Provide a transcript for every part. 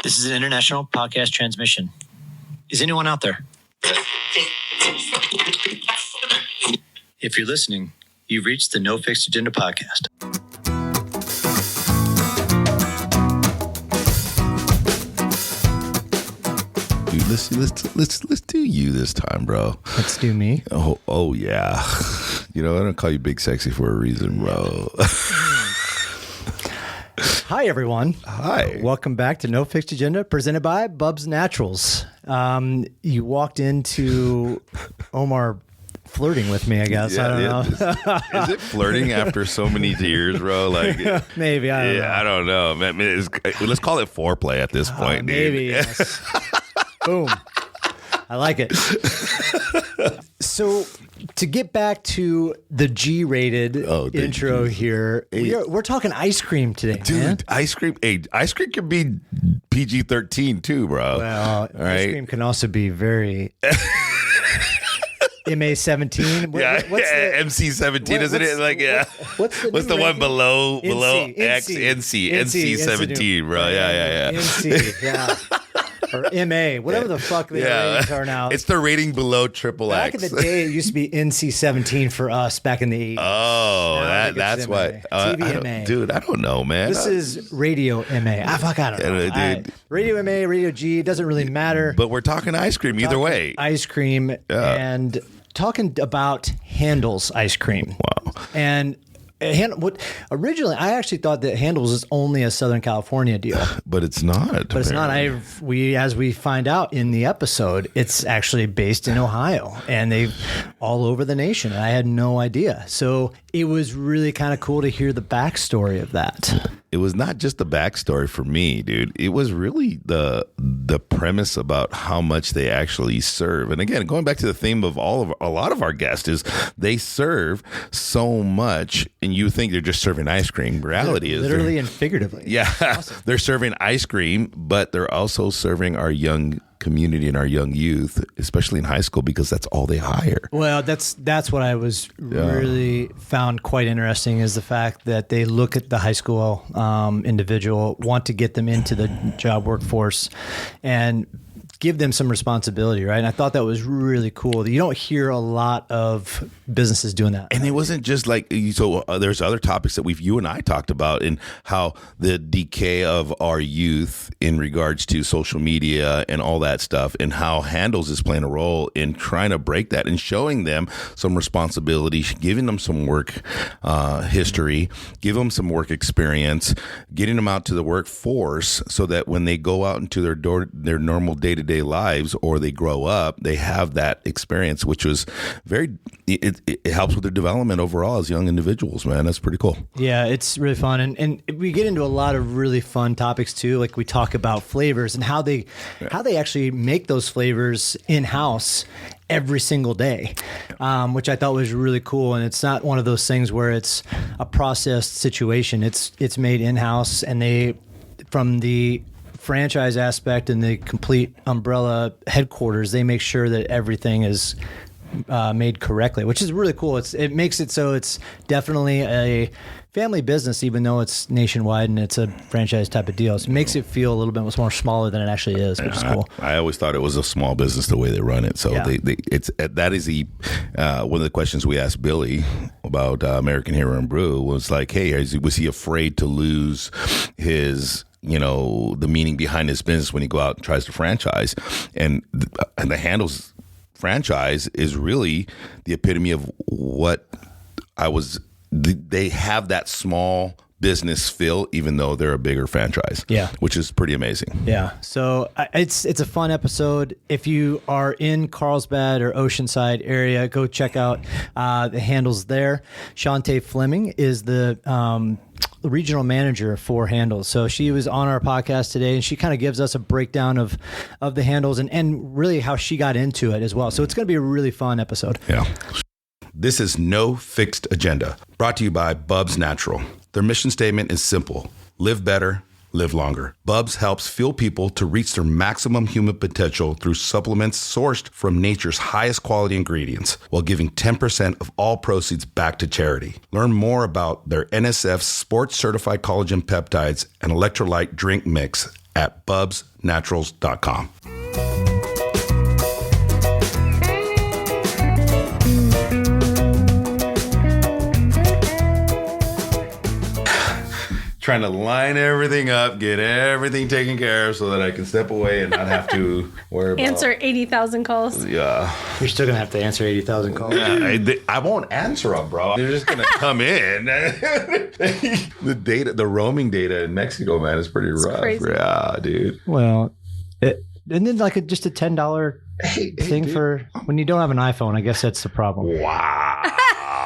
This is an international podcast transmission. Is anyone out there? If you're listening, you've reached the No Fixed Agenda podcast. Dude, let's do you this time, bro. Let's do me. Oh yeah. You know, I don't call you Big Sexy for a reason, bro. Hi, everyone. Hi. Welcome back to No Fixed Agenda, presented by Bub's Naturals. You walked into Omar flirting with me, I guess. Yeah, I don't know. Is it flirting after so many years, bro? Like, maybe. I don't know. I don't know. I mean, let's call it foreplay at this point, maybe. dude. Yes. Boom. I like it. So, to get back to the G-rated intro here, we're talking ice cream today, dude. Man. Ice cream can be PG-13 too, bro. Well, ice cream can also be very MA-17. What's the MC-17? Isn't it? Like, yeah. What's the one below X? NC. NC-17, bro. Yeah. NC, yeah. Or MA, whatever the fuck the ratings are now. It's the rating below triple X. Back in the day, it used to be NC-17 for us back in the 80s. Oh, that's what. TV MA. Dude, I don't know, man. This is radio MA. I don't know. Dude. Radio MA, radio G, it doesn't really matter. But we're talking ice cream either way. Ice cream and talking about Handel's ice cream. Wow. And originally, I actually thought that Handel's is only a Southern California deal, but it's not. But it's not. As we find out in the episode, it's actually based in Ohio, and they've all over the nation. And I had no idea. So it was really kind of cool to hear the backstory of that. It was not just the backstory for me, dude. It was really the premise about how much they actually serve. And again, going back to the theme of a lot of our guests is they serve so much, and you think they're just serving ice cream. Reality is literally and figuratively. Yeah, awesome. They're serving ice cream, but they're also serving our young community and our young youth, especially in high school, because that's all they hire. Well, that's what I was really found quite interesting, is the fact that they look at the high school individual, want to get them into the job workforce, and give them some responsibility, right? And I thought that was really cool. You don't hear a lot of businesses doing that. And it wasn't just like, so there's other topics that you and I talked about, in how the decay of our youth in regards to social media and all that stuff, and how Handles is playing a role in trying to break that and showing them some responsibility, giving them some work history, give them some work experience, getting them out to the workforce so that when they go out into their normal day-to-day lives, or they grow up, they have that experience, which was it helps with their development overall as young individuals, man. That's pretty cool. Yeah, it's really fun. And we get into a lot of really fun topics too. Like we talk about flavors and how they actually make those flavors in-house every single day, which I thought was really cool. And it's not one of those things where it's a processed situation. It's made in-house, and from the franchise aspect and the complete umbrella headquarters, they make sure that everything is made correctly, which is really cool. It makes it so it's definitely a family business, even though it's nationwide and it's a franchise type of deal. So it makes it feel a little bit more smaller than it actually is, which is cool. I always thought it was a small business the way they run it. So that is one of the questions we asked Billy about American Hero and Brew was like, hey, was he afraid to lose his the meaning behind his business when he go out and tries to franchise? And the Handles franchise is really the epitome of what they have that small business feel, even though they're a bigger franchise. Yeah, which is pretty amazing. Yeah, so it's a fun episode. If you are in Carlsbad or Oceanside area, go check out the Handles there. Shawntae Fleming is the regional manager for Handles. So she was on our podcast today, and she kind of gives us a breakdown of the Handles and really how she got into it as well. So it's going to be a really fun episode. Yeah. This is No Fixed Agenda, brought to you by Bub's Natural. Their mission statement is simple: live better, live longer. Bubs helps fuel people to reach their maximum human potential through supplements sourced from nature's highest quality ingredients, while giving 10% of all proceeds back to charity. Learn more about their NSF sports certified collagen peptides and electrolyte drink mix at bubsnaturals.com. Trying to line everything up, get everything taken care of so that I can step away and not have to worry about Answer 80,000 calls. Yeah. You're still going to have to answer 80,000 calls. Yeah, I won't answer them, bro. They're just going to come in. The roaming data in Mexico, man, is pretty rough. Crazy. Yeah, dude. Well, and then like just a $10 thing dude. for when you don't have an iPhone. I guess that's the problem. Wow.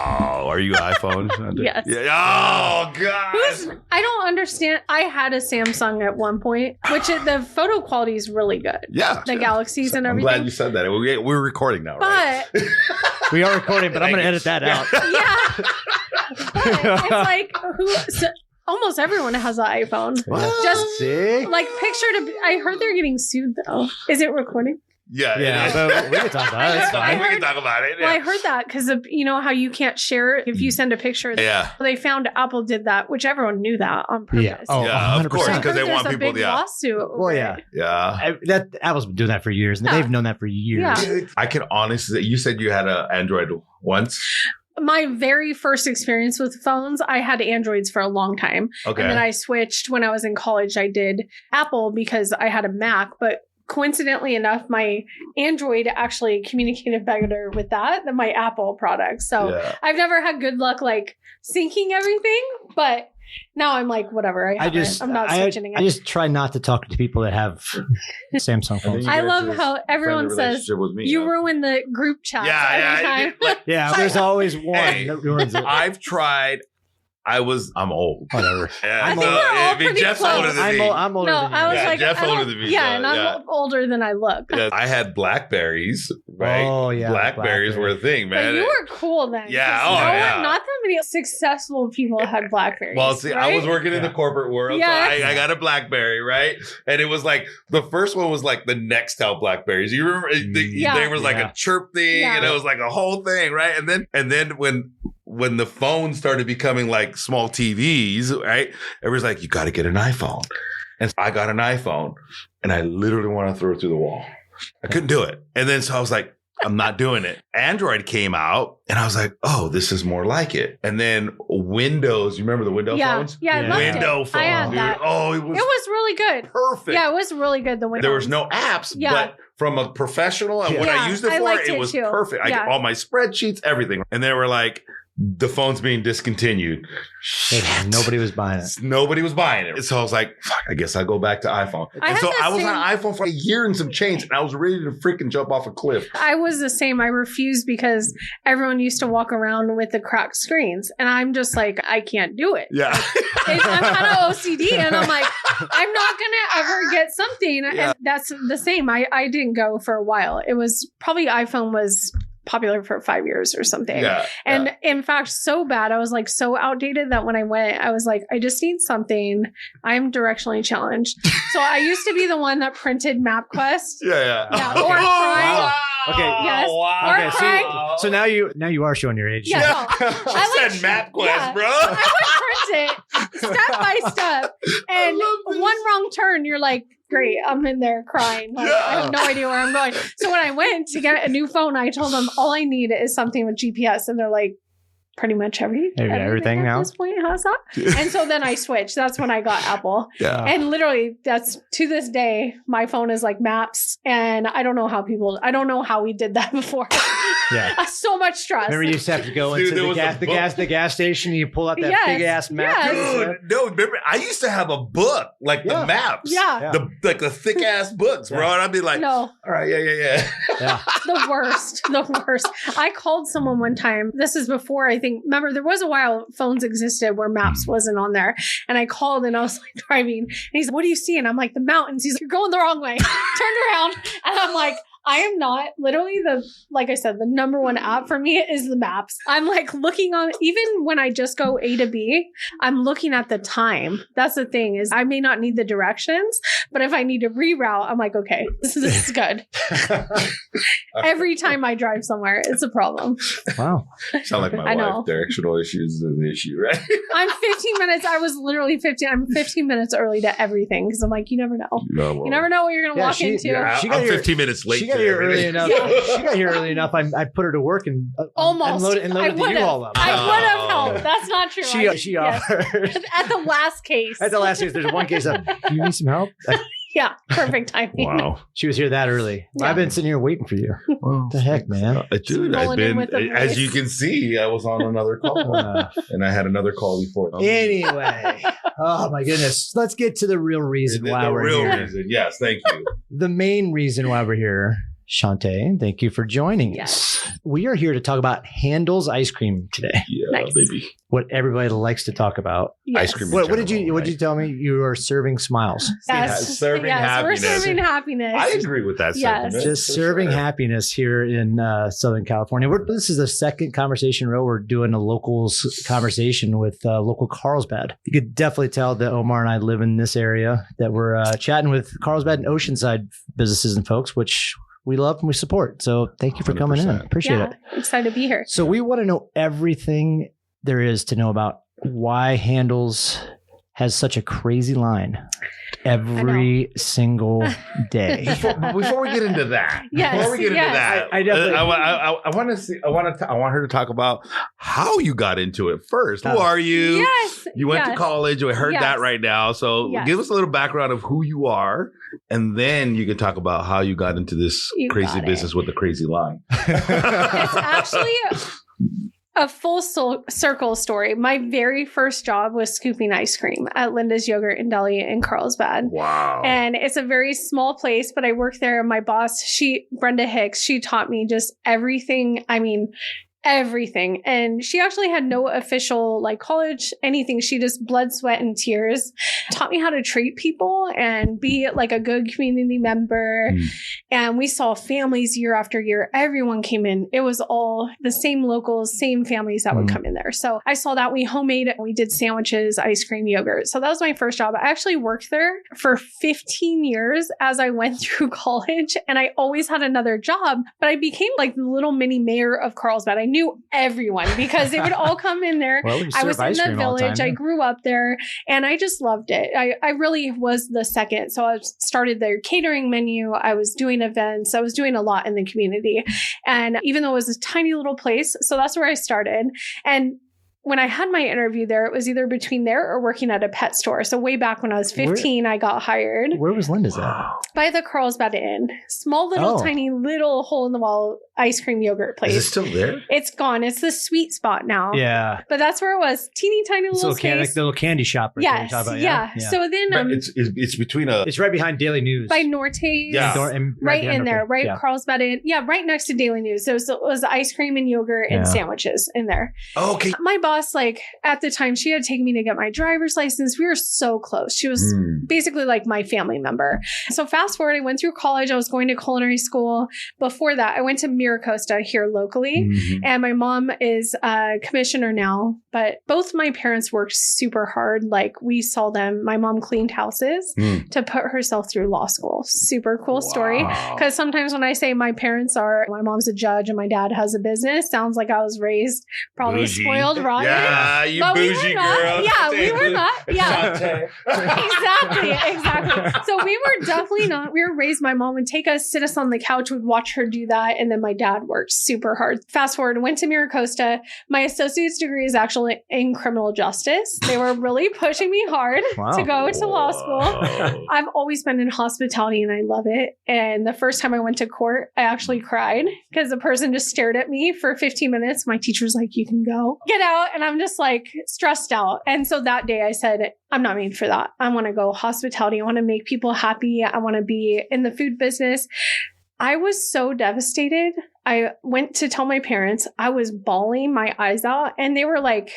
Are you iPhone? Yes. Yeah. Oh, God. I don't understand. I had a Samsung at one point, which the photo quality is really good. Yeah. The galaxies and I'm everything. glad you said that. We're recording now, right? But We are recording, but I'm going to edit that out. yeah, but it's like almost everyone has an iPhone. What? Just See? like I heard they're getting sued though. Is it recording? Yeah, but we can talk about it. It's fine. We can talk about it. Well, I heard that because you know how you can't share it if you send a picture. Yeah. They found Apple did that, which everyone knew that on purpose. Yeah. Oh, Yeah, of 100%. course, I because they heard want there's a people. big Yeah. lawsuit. over Well, yeah. it. Yeah. Apple's been doing that for years. And Yeah. they've known that for years. Yeah. I can honestly, you said you had an Android once. My very first experience with phones, I had Androids for a long time. Okay. And then I switched when I was in college. I did Apple because I had a Mac, but coincidentally enough, my Android actually communicated better with that than my Apple product. So Yeah. I've never had good luck like syncing everything, but now I'm like, whatever. I'm not switching again. I just try not to talk to people that have Samsung phones. I love how everyone says you ruin the group chat every time. Yeah, there's always one Hey, that ruins it. I've tried. I'm old. Whatever. Yeah, I think we're all pretty Jeff's close. older than me. I'm older No, than you. I was Yeah, like, Jeff's I don't- older than me, Yeah, so, and I'm yeah. older than I look. Yeah, I had Blackberries, right? Oh, yeah, Blackberries were a thing, But man. you were cool then. Yeah, 'cause oh, yeah. Not that many successful people had Blackberries. Well, see, I was right? working in the corporate world, Yes. so I got a BlackBerry, right? And it was like the first one was like the Nextel Blackberries. You remember? Yeah. There was like Yeah. a chirp thing, Yeah. and it was like a whole thing, right? And then when the phone started becoming like small TVs, right? Everybody's like, you got to get an iPhone, and I got an iPhone, and I literally want to throw it through the wall. I couldn't do it, and then so I was like, I'm not doing it. Android came out and I was like, oh, this is more like it. And then Windows, you remember the Windows phones? Yeah, I Yeah. loved Window it. phone, I had dude. that. Oh, It was really good. perfect. Yeah, it was really good. The Windows. There was no apps, Yeah. but from a professional and what Yeah, I used it I for, liked it it was too. perfect. I Yeah. got all my spreadsheets, everything. And they were like, the phone's being discontinued. Shit. Nobody was buying it. Nobody was buying it. So I was like, fuck, I guess I'll go back to iPhone. I And had so the I was same- on iPhone for a year and some change, and I was ready to freaking jump off a cliff. I was the same. I refused because everyone used to walk around with the cracked screens. And I'm just like, I can't do it. Yeah. I'm kind of OCD and I'm like, I'm not going to ever get something. Yeah. And that's the same. I didn't go for a while. It was probably iPhone was popular for 5 years or something. Yeah. And in fact, so bad. I was like so outdated that when I went, I was like, I just need something. I'm directionally challenged. So I used to be the one that printed MapQuest. Yeah. Yeah, or Prime. Okay. Yes. Wow. Okay, Prime. so now you are showing your age. Yeah. Yeah. No, I said MapQuest, yeah. bro. I would print it step by step. And one wrong turn, you're like, great, I'm in there crying. Like, I have no idea where I'm going. So when I went to get a new phone, I told them all I need is something with GPS. And they're like, pretty much everything now? at this point has that. And so then I switched. That's when I got Apple. Yeah. And literally, that's to this day, my phone is like Maps. And I don't know how we did that before. Yeah. So much stress. Remember, you used to have to go Dude, there into was a the gas station. And you pull out that Yes, big ass map. yes. Dude, no, remember, I used to have a book, like Yeah. the maps. Yeah. The thick ass books, bro. Yeah. And I'd be like, No, all right, yeah. Yeah. the worst. I called someone one time. This is before I think, remember, there was a while phones existed where Maps wasn't on there. And I called and I was like driving. And he's like, what do you see? And I'm like, the mountains. He's like, you're going the wrong way. Turned around. And I'm like, I am not literally like I said, the number one app for me is the maps. I'm like looking on, even when I just go A to B, I'm looking at the time. That's the thing is I may not need the directions, but if I need to reroute, I'm like, okay, this is good. Every time I drive somewhere, it's a problem. Wow. Sound like my wife. Directional issues is an issue, right? I'm 15 minutes. I was literally 15 minutes early to everything because I'm like, you never know. You never know what you're going to walk into. Yeah, I'm 15 minutes late. She got here early enough. She got here early enough. I put her to work and almost unloaded the U-Haul up. I would have helped. That's not true. She offered. At the last case. There's one case of, do you need some help? Yeah, perfect timing. Wow. She was here that early. Yeah. I've been sitting here waiting for you. What the heck, man? Dude, I've been, as you can see, I was on another call. And I had another call before. Anyway. Oh, my goodness. Let's get to the real reason why we're here. The real reason. Yes, thank you. The main reason why we're here. Shawntae, thank you for joining us. We are here to talk about Handel's ice cream today. Yeah, nice. baby. What everybody likes to talk about. Yes. Ice cream. What did you tell me? You are serving smiles. Yes. Serving happiness. We're serving happiness. I agree with that Yes. sentiment. Just serving happiness here in Southern California. This is the second conversation row. We're doing a locals conversation with local Carlsbad. You could definitely tell that Omar and I live in this area, that we're chatting with Carlsbad and Oceanside businesses and folks, which we love and we support. So thank you for coming in. Appreciate it. Excited to be here. So we want to know everything there is to know about why Handel's has such a crazy line every single day. Before we get into that, I want her to talk about how you got into it first. Who are you? Yes. You went to college. We heard that right now. So give us a little background of who you are, and then you can talk about how you got into this crazy business with the crazy line. It's actually a full circle story. My very first job was scooping ice cream at Linda's Yogurt and Deli in Carlsbad. Wow. And it's a very small place, but I worked there. My boss, Brenda Hicks, she taught me just everything. I mean, everything. And she actually had no official college, anything. She just blood, sweat, and tears taught me how to treat people and be like a good community member. And we saw families year after year. Everyone came in. It was all the same locals, same families that would come in there. So I saw that we homemade it. We did sandwiches, ice cream, yogurt. So that was my first job. I actually worked there for 15 years as I went through college, and I always had another job, but I became like the little mini mayor of Carlsbad. I knew everyone because they would all come in there. Well, I was in the village. I grew up there and I just loved it. I really was the second. So I started their catering menu. I was doing events. I was doing a lot in the community. And even though it was a tiny little place, so that's where I started. And when I had my interview there, it was either between there or working at a pet store. So way back when I was 15, I got hired. Where was Linda's at? By the Carlsbad Inn. Small little tiny little hole in the wall ice cream yogurt place. Is it still there? It's gone. It's the sweet spot now. Yeah. But that's where it was. Teeny tiny little space. Like the little candy shop. Right yes. About, yeah. So then it's between it's right behind Daily News. By Norte's. Yeah. Right in there. Right. Yeah. Carlsbad Inn. Yeah. Right next to Daily News. So it was ice cream and yogurt and sandwiches in there. Oh, okay. My boss, at the time, she had taken me to get my driver's license. We were so close. She was basically like my family member. So fast forward, I went through college. I was going to culinary school. Before that, I went to Miracosta here locally. And my mom is a commissioner now, but both my parents worked super hard. Like we saw them. My mom cleaned houses to put herself through law school. Super cool story. Because sometimes when I say my mom's a judge and my dad has a business, sounds like I was raised probably bougie. Spoiled rotten. Yeah, you but bougie we were not. girl. Yeah, we were not. Yeah. Exactly. So we were definitely not. We were raised, my mom would take us, sit us on the couch, would watch her do that. And then my dad worked super hard. Fast forward, went to Miracosta. My associate's degree is actually in criminal justice. They were really pushing me hard to go to law school. I've always been in hospitality and I love it. And the first time I went to court, I actually cried because the person just stared at me for 15 minutes. My teacher was like, you can go. Get out. And I'm just like stressed out. And so that day I said, I'm not made for that. I want to go hospitality. I want to make people happy. I want to be in the food business. I was so devastated. I went to tell my parents. I was bawling my eyes out and they were like,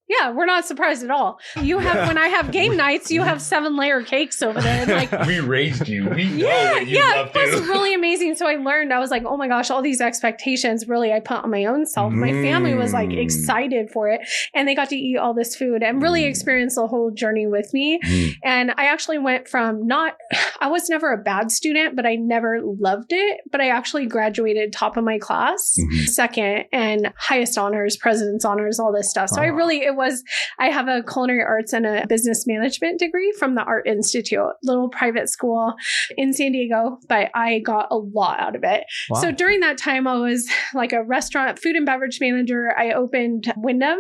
Yeah, we're not surprised at all. You have when I have game nights, you have 7-layer cakes over there. And like we raised you. We know that you love it was to. really amazing. So I learned, I was like, oh my gosh, all these expectations really I put on my own self. My family was like excited for it. And they got to eat all this food and really experience the whole journey with me. And I actually went from I was never a bad student, but I never loved it. But I actually graduated top of my class, second, and highest honors, president's honors, all this stuff. So I have a culinary arts and a business management degree from the Art Institute, little private school in San Diego, but I got a lot out of it. Wow. So during that time, I was like a restaurant food and beverage manager. I opened Wyndham.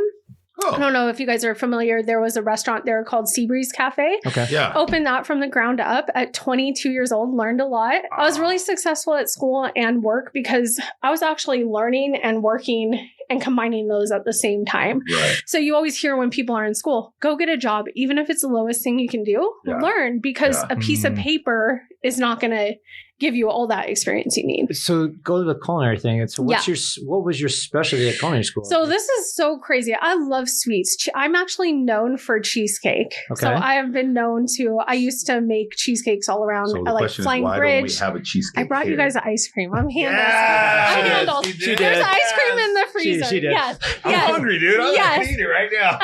I don't know if you guys are familiar. There was a restaurant there called Seabreeze Cafe. Okay. Yeah. Opened that from the ground up at 22 years old, learned a lot. I was really successful at school and work because I was actually learning and working and combining those at the same time. Right. So you always hear when people are in school, go get a job, even if it's the lowest thing you can do, learn because a piece of paper is not going to give you all that experience you need. So go to the culinary thing. So what was your specialty at culinary school? So this is so crazy. I love sweets. I'm actually known for cheesecake. Okay. So I have been known to, I used to make cheesecakes all around. So the I like question Flying is, why Bridge. don't we have a cheesecake? I brought you guys ice cream. I'm Handel. Yes, I'm Handel. she did. There's ice cream in the freezer. She did. Yes. I'm hungry, dude. I'm Yes. gonna eat it right now.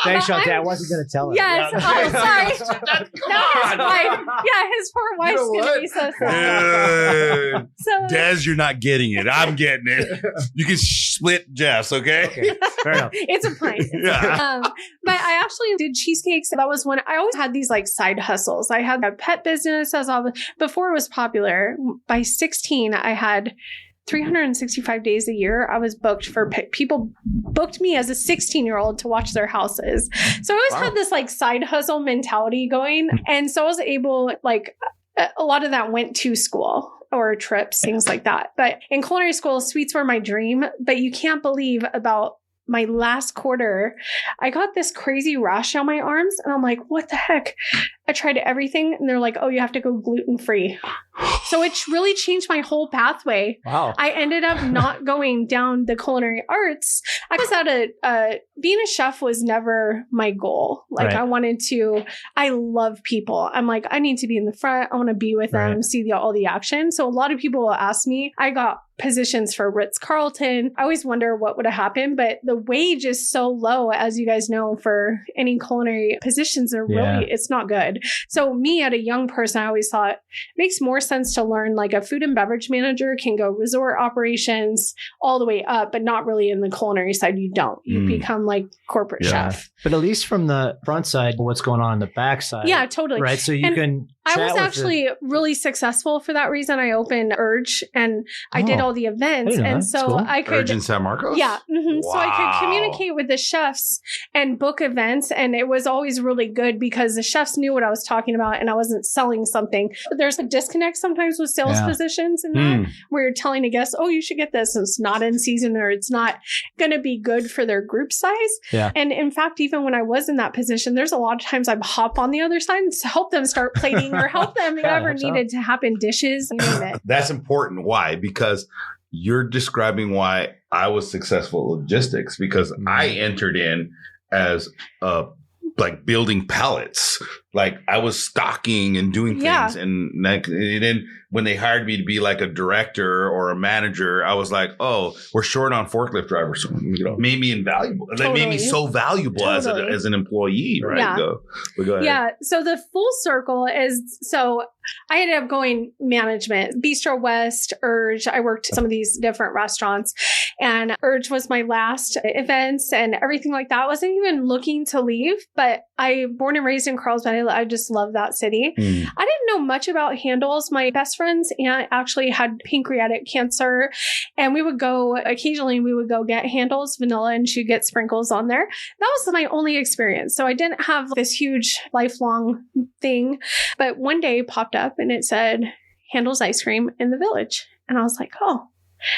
Thanks, Shawntae. I wasn't going to tell her. Yes. Yeah. Oh, sorry. Come No, his on. wife. Yeah, his poor wife's know going to what? be so sad. So Des, you're not getting it. I'm getting it. You can split Jess, okay? Fair enough. it's a pint. Yeah. But I actually did cheesecakes. That was when I always had these like side hustles. I had a pet business before it was popular. By 16, I had 365 days a year. I was booked for people booked me as a 16-year-old to watch their houses. So I always had this like side hustle mentality going. And so I was able, like, a lot of that went to school or trips, things like that. But in culinary school, sweets were my dream. But you can't believe about my last quarter, I got this crazy rash on my arms. And I'm like, what the heck? I tried everything. And they're like, oh, you have to go gluten-free. So it really changed my whole pathway. Wow. I ended up not going down the culinary arts. I was at being a chef was never my goal. Like Right. I love people. I'm like, I need to be in the front. I want to be with them, see all the action. So a lot of people will ask me, I got positions for Ritz-Carlton. I always wonder what would have happened, but the wage is so low, as you guys know, for any culinary positions are really, it's not good. So me at a young person, I always thought it makes more sense to learn like a food and beverage manager can go resort operations all the way up, but not really in the culinary side. You don't. You become like corporate chef. But at least from the front side, what's going on the back side. Yeah, totally. Right. So you can. I was actually really successful for that reason. I opened Urge and I did all the events. And so cool. I could. Urge in San Marcos? Yeah. Mm-hmm. Wow. So I could communicate with the chefs and book events. And it was always really good because the chefs knew what I was talking about and I wasn't selling something. But there's a disconnect sometimes with sales positions and that where you're telling a guest, oh, you should get this. And it's not in season or it's not going to be good for their group size. Yeah. And in fact, even when I was in that position, there's a lot of times I'd hop on the other side and help them start plating or help them whatever needed to happen, dishes, you name it. That's important. Why? Because you're describing why I was successful at logistics because I entered in as like building pallets. Like I was stocking and doing things. And then when they hired me to be like a director or a manager, I was like, oh, we're short on forklift drivers. So, made me invaluable. That made me so valuable as an employee, right? Yeah. Go ahead. Yeah. So the full circle is, so I ended up going management, Bistro West, Urge. I worked some of these different restaurants and Urge was my last events and everything like that. I wasn't even looking to leave, but I born and raised in Carlsbad. I just love that city. I didn't know much about Handels. My best friend's aunt actually had pancreatic cancer and we would go get Handels vanilla and she'd get sprinkles on there. That was my only experience. So I didn't have this huge lifelong thing, but one day popped up and it said Handels ice cream in the village. And I was like, oh.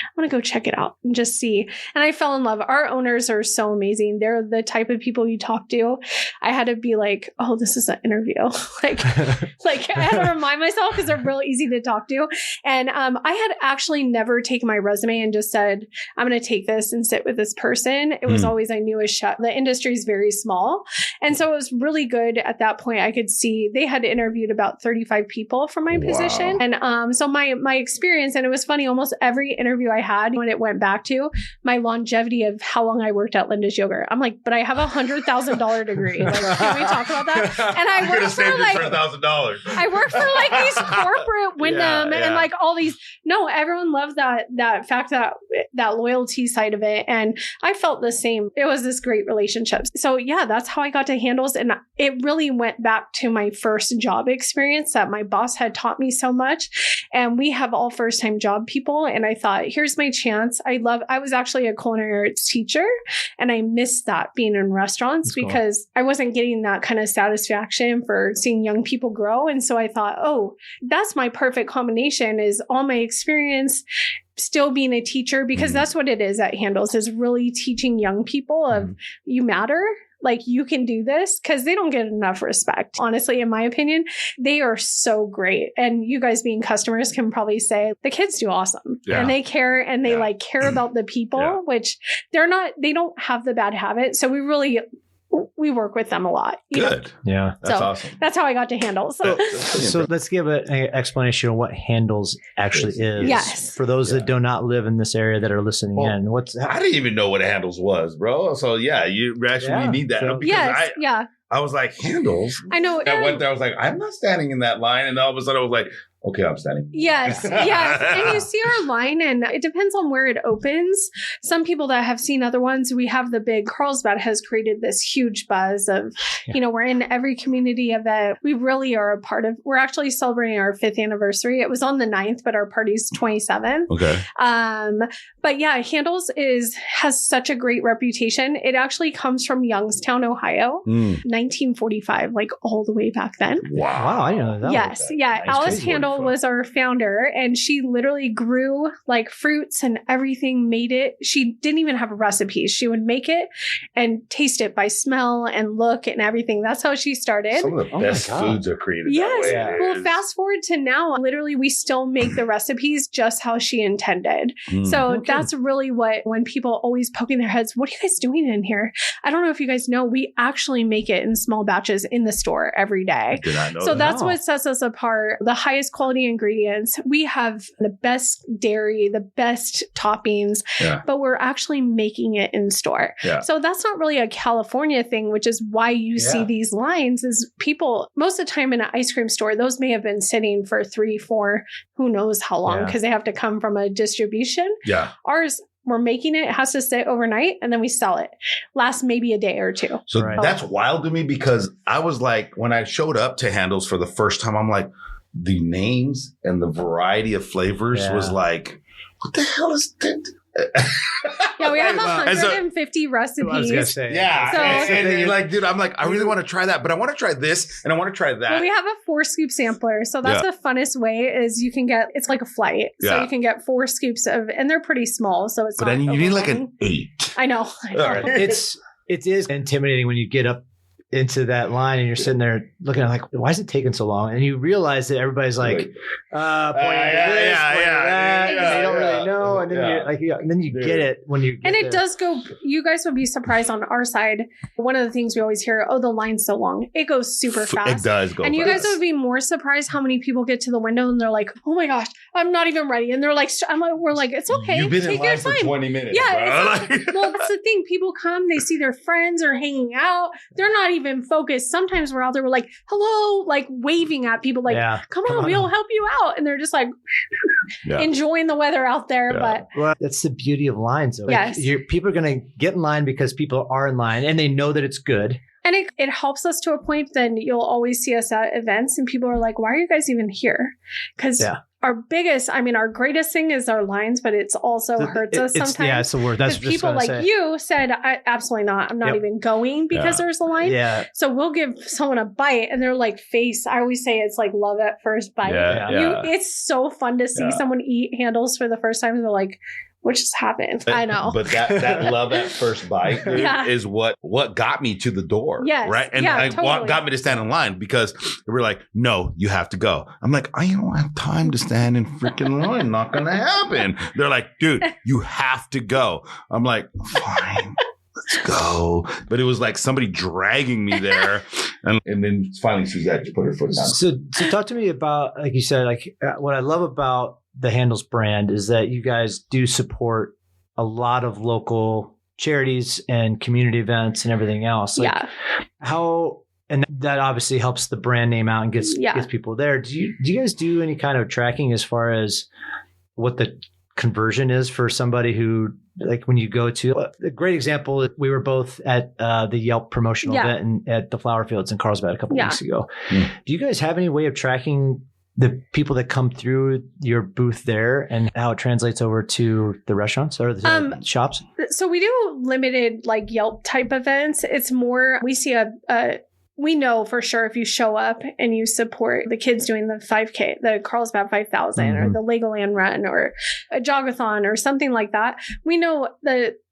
I'm going to go check it out and just see. And I fell in love. Our owners are so amazing. They're the type of people you talk to. I had to be like, oh, this is an interview. like I had to remind myself because they're real easy to talk to. And I had actually never taken my resume and just said, I'm going to take this and sit with this person. It was always, I knew the industry is very small. And so it was really good at that point. I could see they had interviewed about 35 people for my position. And so my experience, and it was funny, almost every interview I had when it went back to my longevity of how long I worked at Linda's Yogurt. I'm like, but I have $100,000 degree. Like, can we talk about that? And I worked for like $1,000. I worked for like these corporate Wyndham and like all these. No, everyone loved that fact, that loyalty side of it, and I felt the same. It was this great relationship. So yeah, that's how I got to Handles, and it really went back to my first job experience that my boss had taught me so much. And we have all first-time job people, and I thought, here's my chance. I was actually a culinary arts teacher, and I missed that being in restaurants because I wasn't getting that kind of satisfaction for seeing young people grow. And so I thought, oh, that's my perfect combination, is all my experience still being a teacher, because that's what it is at Handles, is really teaching young people of you matter. Like, you can do this, because they don't get enough respect. Honestly, in my opinion, they are so great. And you guys being customers can probably say the kids do awesome and they care, and they like care about the people, which they don't have the bad habit. So we work with them a lot. Good. Yeah. That's awesome. That's how I got to Handles. So let's give an explanation of what Handles actually is. Yes. For those that do not live in this area that are listening in. I didn't even know what Handles was, bro. So yeah, you actually need that. So, because I was like, Handles? I know. I went there, I was like, I'm not standing in that line. And all of a sudden I was like, okay, I'm standing. Yes. And you see our line, and it depends on where it opens. Some people that have seen other ones, we have the big Carlsbad has created this huge buzz of, we're in every community event. We really are a part of, we're actually celebrating our 5th anniversary. It was on the 9th, but our party's 27. Okay. But yeah, Handles has such a great reputation. It actually comes from Youngstown, Ohio, 1945, like all the way back then. Wow. I know that. Yes. Yeah. Alice Handel was our founder, and she literally grew like fruits and everything, made it. She didn't even have recipes. She would make it and taste it by smell and look and everything. That's how she started. Some of the best foods are created yes. that way. Well, fast forward to now, literally we still make the recipes just how she intended. So that's really when people always poking their heads, what are you guys doing in here? I don't know if you guys know, we actually make it in small batches in the store every day. Did I know so that's what sets us apart. The highest quality ingredients. We have the best dairy, the best toppings, but we're actually making it in store. Yeah. So that's not really a California thing, which is why you see these lines, is people, most of the time in an ice cream store, those may have been sitting for 3, 4, who knows how long, because they have to come from a distribution. Yeah. Ours, we're making it has to sit overnight, and then we sell it. Lasts maybe a day or 2. So that's wild to me, because I was like, when I showed up to Handles for the first time, I'm like, the names and the variety of flavors was like, what the hell is that? Yeah, we have 150 recipes. I was gonna say. Yeah. So, and like, dude, I'm like, I really want to try that, but I want to try this and I want to try that. Well, we have a 4 scoop sampler. So that's the funnest way, is you can get, it's like a flight. So you can get 4 scoops of, and they're pretty small. So it's but then you need like an 8. I know. It is intimidating when you get up into that line and you're sitting there looking at like, why is it taking so long? And you realize that everybody's like, pointing at this, pointing at that, and they don't really know. And then you're like, and then you get it when you get and it there. does go, you guys would be surprised on our side. One of the things we always hear, the line's so long. It goes super fast. It does go and fast. You guys would be more surprised how many people get to the window and they're like, oh my gosh, I'm not even ready. And they're like, we're like, it's okay. You've been Take in line your for time. 20 minutes. Yeah. Well, that's the thing. People come, they see their friends are hanging out. They're not even focused. Sometimes we're out there, we're like, hello, like waving at people, like, come on, we'll help you out. And they're just like enjoying the weather out there. But well, that's the beauty of lines. Like, people are going to get in line because people are in line and they know that it's good. And it helps us to a point. Then you'll always see us at events and people are like, why are you guys even here? Because our biggest, I mean, our greatest thing is our lines, but it's also hurts us sometimes. Yeah, it's the word. That's because people like you said, absolutely not. I'm not even going because there's a line. Yeah. So we'll give someone a bite and they're like face. I always say it's like love at first bite. It's so fun to see someone eat Handles for the first time. And they're like, what just happened? I know. But that love at first bite is what got me to the door. Yes. Right. And totally. got me to stand in line because they were like, no, you have to go. I'm like, I don't have time to stand in freaking line. Not going to happen. They're like, dude, you have to go. I'm like, fine. Let's go. But it was like somebody dragging me there. And then finally Suzette put her foot down. So talk to me about, like you said, like what I love about the Handles brand is that you guys do support a lot of local charities and community events and everything else. Like and that obviously helps the brand name out and gets people there. Do you guys do any kind of tracking as far as what the conversion is for somebody who, like when you go to a great example, we were both at the Yelp promotional event at the Flower Fields in Carlsbad a couple weeks ago. Do you guys have any way of tracking the people that come through your booth there and how it translates over to the restaurants or the shops? So we do limited like Yelp type events. It's more, we see we know for sure if you show up and you support the kids doing the 5K, the Carlsbad 5,000 or the Legoland Run or a jogathon or something like that, we know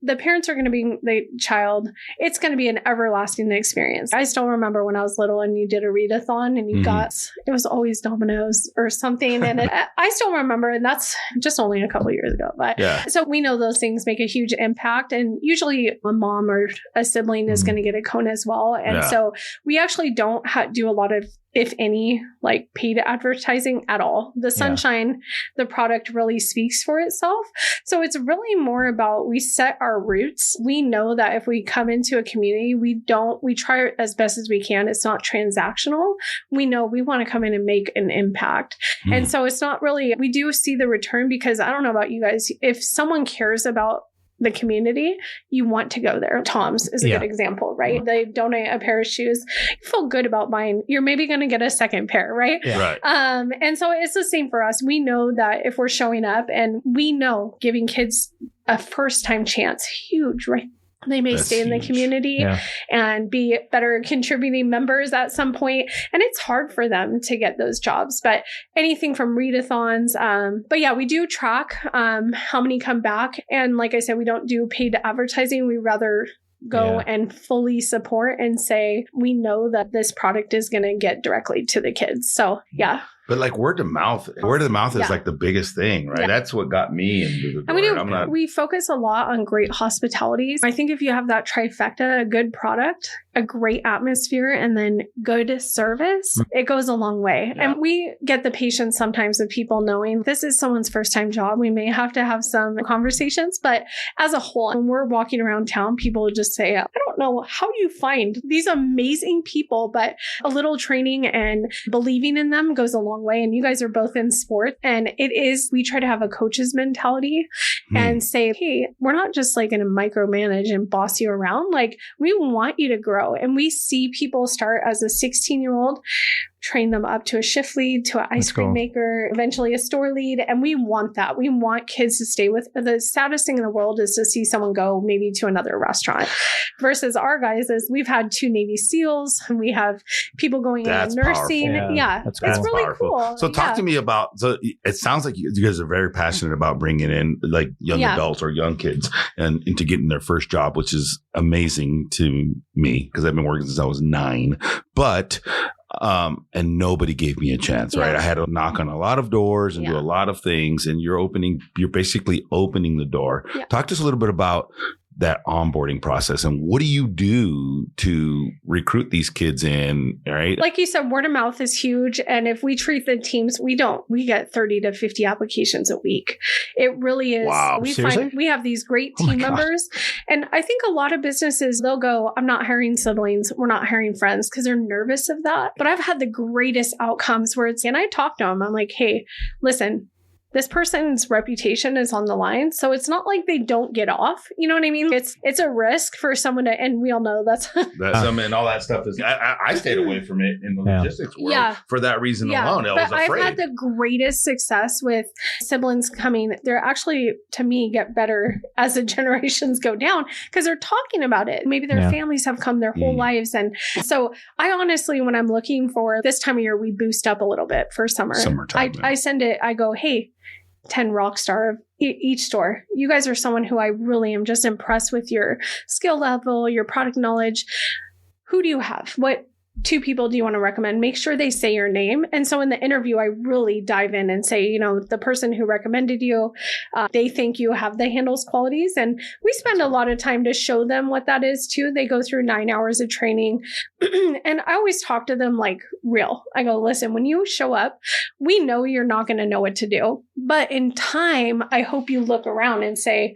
the parents are going to be the child. It's going to be an everlasting experience. I still remember when I was little and you did a readathon and you got, it was always Domino's or something. And I still remember, and that's just only a couple of years ago. But so we know those things make a huge impact. And usually a mom or a sibling is going to get a cone as well. And so we actually don't do a lot of, if any, like paid advertising at all. The Sunshine, the product really speaks for itself. So it's really more about, we set our roots. We know that if we come into a community, we try as best as we can. It's not transactional. We know we want to come in and make an impact. And so it's not really, we do see the return because I don't know about you guys. If someone cares about the community, you want to go there. Tom's is a good example, right? They donate a pair of shoes. You feel good about buying. You're maybe going to get a second pair, right? Right. And so it's the same for us. We know that if we're showing up, and we know giving kids a first time chance, huge, right? They may stay in the community and be better contributing members at some point. And it's hard for them to get those jobs, but anything from readathons. But yeah, we do track how many come back. And like I said, we don't do paid advertising. We rather go and fully support and say, we know that this product is going to get directly to the kids. So yeah. But like word of mouth is like the biggest thing, right? That's what got me into the door. And we focus a lot on great hospitality. I think if you have that trifecta, a good product, a great atmosphere, and then good service, it goes a long way. Yeah. And we get the patience sometimes of people knowing this is someone's first time job. We may have to have some conversations, but as a whole, when we're walking around town, people would just say, I don't know how you find these amazing people, but a little training and believing in them goes a long way. And you guys are both in sport, and we try to have a coach's mentality and say, hey, we're not just like going to micromanage and boss you around. Like, we want you to grow. And we see people start as a 16-year-old, train them up to a shift lead, to an ice cream maker, eventually a store lead. And we want that. We want kids to stay with. The saddest thing in the world is to see someone go maybe to another restaurant versus our guys is we've had 2 Navy SEALs and we have people going into nursing. It's really cool. So talk to me about, so it sounds like you guys are very passionate about bringing in like young adults or young kids and into getting their first job, which is amazing to me because I've been working since I was 9, but and nobody gave me a chance, right? I had to knock on a lot of doors and do a lot of things, and you're basically opening the door. Talk to us a little bit about that onboarding process and what do you do to recruit these kids in, right? Like you said, word of mouth is huge. And if we treat the teams, we get 30 to 50 applications a week. It really is. Wow. We have these great team members. And I think a lot of businesses, they'll go, I'm not hiring siblings. We're not hiring friends because they're nervous of that. But I've had the greatest outcomes where and I talk to them. I'm like, hey, listen, this person's reputation is on the line. So it's not like they don't get off. You know what I mean? It's a risk for someone to, and we all know that's and all that stuff is, I stayed away from it in the logistics world for that reason alone. I was afraid. I've had the greatest success with siblings coming. They're actually, to me, get better as the generations go down because they're talking about it. Maybe their families have come their whole lives. And so I honestly, when I'm looking for this time of year, we boost up a little bit for summertime. I send it, I go, hey, 10 rock star of each store. You guys are someone who I really am just impressed with your skill level, your product knowledge. Who do you have? What 2 people do you want to recommend? Make sure they say your name. And so in the interview, I really dive in and say, you know, the person who recommended you, they think you have the Handel's qualities. And we spend a lot of time to show them what that is too. They go through 9 hours of training. And I always talk to them like real. I go, listen, when you show up, we know you're not going to know what to do. But in time, I hope you look around and say,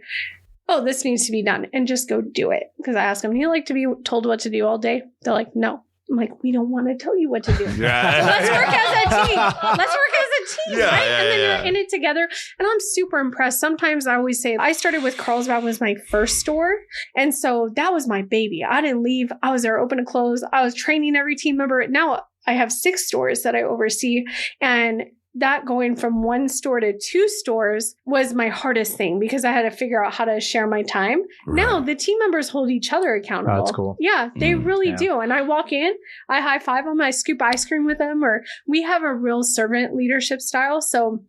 oh, this needs to be done, and just go do it. Because I ask them, do you like to be told what to do all day? They're like, no. I'm like, we don't want to tell you what to do. So let's work as a team. Right? And then you're in it together. And I'm super impressed. Sometimes I always say, I started with Carlsbad was my first store. And so that was my baby. I didn't leave. I was there open to close. I was training every team member. Now I have 6 stores that I oversee. And that going from 1 store to 2 stores was my hardest thing because I had to figure out how to share my time. Right. Now the team members hold each other accountable. Oh, that's cool. Yeah, they really do. And I walk in, I high five them, I scoop ice cream with them, or we have a real servant leadership style. So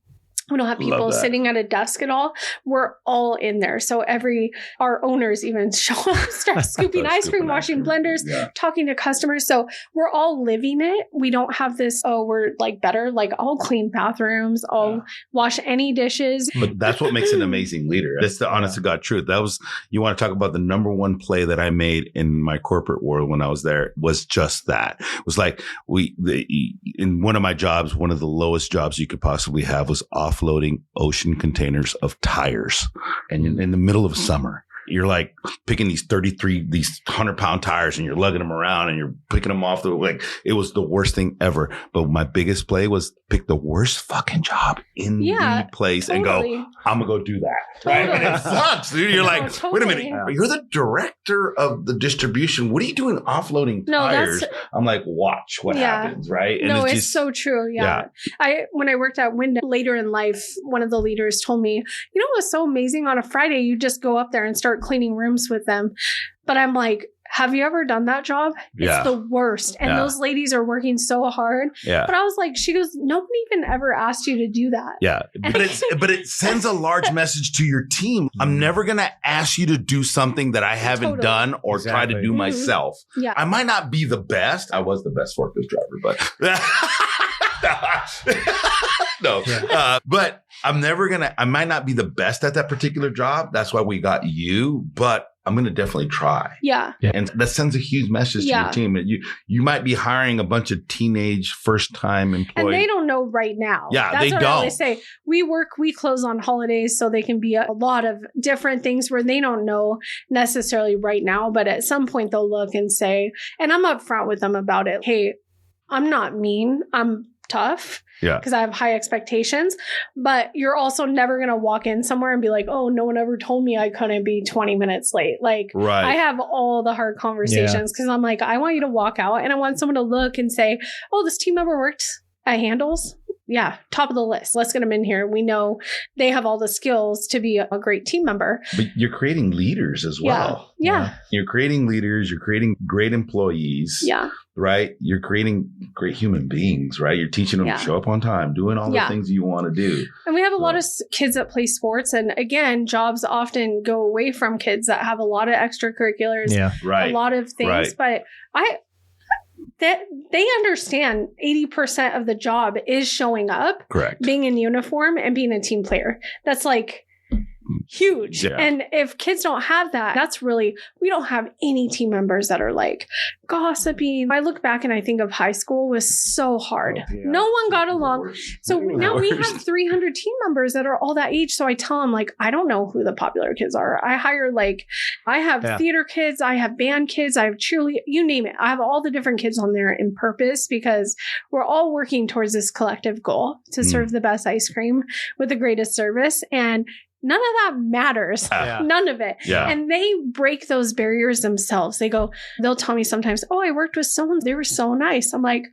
we don't have people sitting at a desk at all. We're all in there. So our owners even show up, start scooping ice cream, washing blenders, talking to customers. So we're all living it. We don't have this, oh, we're like better. Like I'll clean bathrooms. I'll wash any dishes. But that's what makes an amazing leader. That's the honest to God truth. You want to talk about the number one play that I made in my corporate world when I was there was just that. It was like in one of my jobs, one of the lowest jobs you could possibly have was offloading ocean containers of tires. And in the middle of summer, you're like picking these 100-pound tires and you're lugging them around and you're picking them off it was the worst thing ever. But my biggest play was pick the worst fucking job in the place and go, I'm gonna go do that. Right? And it sucks, dude. You're like, wait a minute, you're the director of the distribution. What are you doing offloading tires? I'm like, watch what happens, right? And it's so true. Yeah. When I worked at Wyndham later in life, one of the leaders told me, you know what's so amazing? On a Friday, you just go up there and start cleaning rooms with them. But I'm like, have you ever done that job? It's the worst. And those ladies are working so hard. Yeah. But I was like, she goes, nobody even ever asked you to do that. Yeah. But it sends a large message to your team. I'm never going to ask you to do something that I haven't done or try to do myself. Yeah. I might not be the best. I was the best forklift driver, but no. Yeah. But I might not be the best at that particular job. That's why we got you, but I'm going to definitely try. Yeah. And that sends a huge message to your team. You might be hiring a bunch of teenage first-time employees. And they don't know right now. Yeah, That's they what don't. I always say. We close on holidays, so they can be a lot of different things where they don't know necessarily right now. But at some point, they'll look and say, and I'm upfront with them about it. Hey, I'm not mean. I'm tough. Yeah. Because I have high expectations, but you're also never going to walk in somewhere and be like, oh, no one ever told me I couldn't be 20 minutes late. Like I have all the hard conversations because I'm like, I want you to walk out and I want someone to look and say, oh, this team member worked at Handel's. Yeah. Top of the list. Let's get them in here. We know they have all the skills to be a great team member. But you're creating leaders as well. Yeah. You're creating leaders. You're creating great employees. Yeah. Right? You're creating great human beings, right? You're teaching them to show up on time, doing all the things you want to do. And we have a lot of kids that play sports. And again, jobs often go away from kids that have a lot of extracurriculars, a lot of things. But they understand 80% of the job is showing up, being in uniform and being a team player. That's like huge. Yeah. And if kids don't have that, we don't have any team members that are like gossiping. I look back and I think of high school was so hard. Oh, yeah. No one got along. So The now we worst. have 300 team members that are all that age. So I tell them, like, I don't know who the popular kids are. I have theater kids, I have band kids, I have cheerleader, you name it. I have all the different kids on there in purpose because we're all working towards this collective goal to serve the best ice cream with the greatest service. And none of that matters. Yeah. None of it. Yeah. And they break those barriers themselves. They'll tell me sometimes, oh, I worked with someone. They were so nice. I'm like,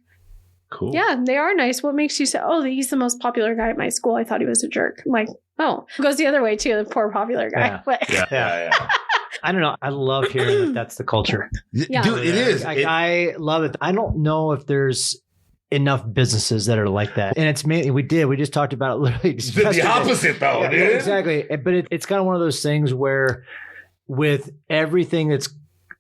Cool. yeah, they are nice. What makes you say, oh, he's the most popular guy at my school? I thought he was a jerk. I'm like, oh, it goes the other way too. The poor popular guy. Yeah. But Yeah. I don't know. I love hearing that that's the culture. Yeah. Dude, it is. I love it. I don't know if there's enough businesses that are like that. And it's mainly, we just talked about it literally. Just the yesterday. opposite, though, Yeah, dude. exactly. But it's kind of one of those things where with everything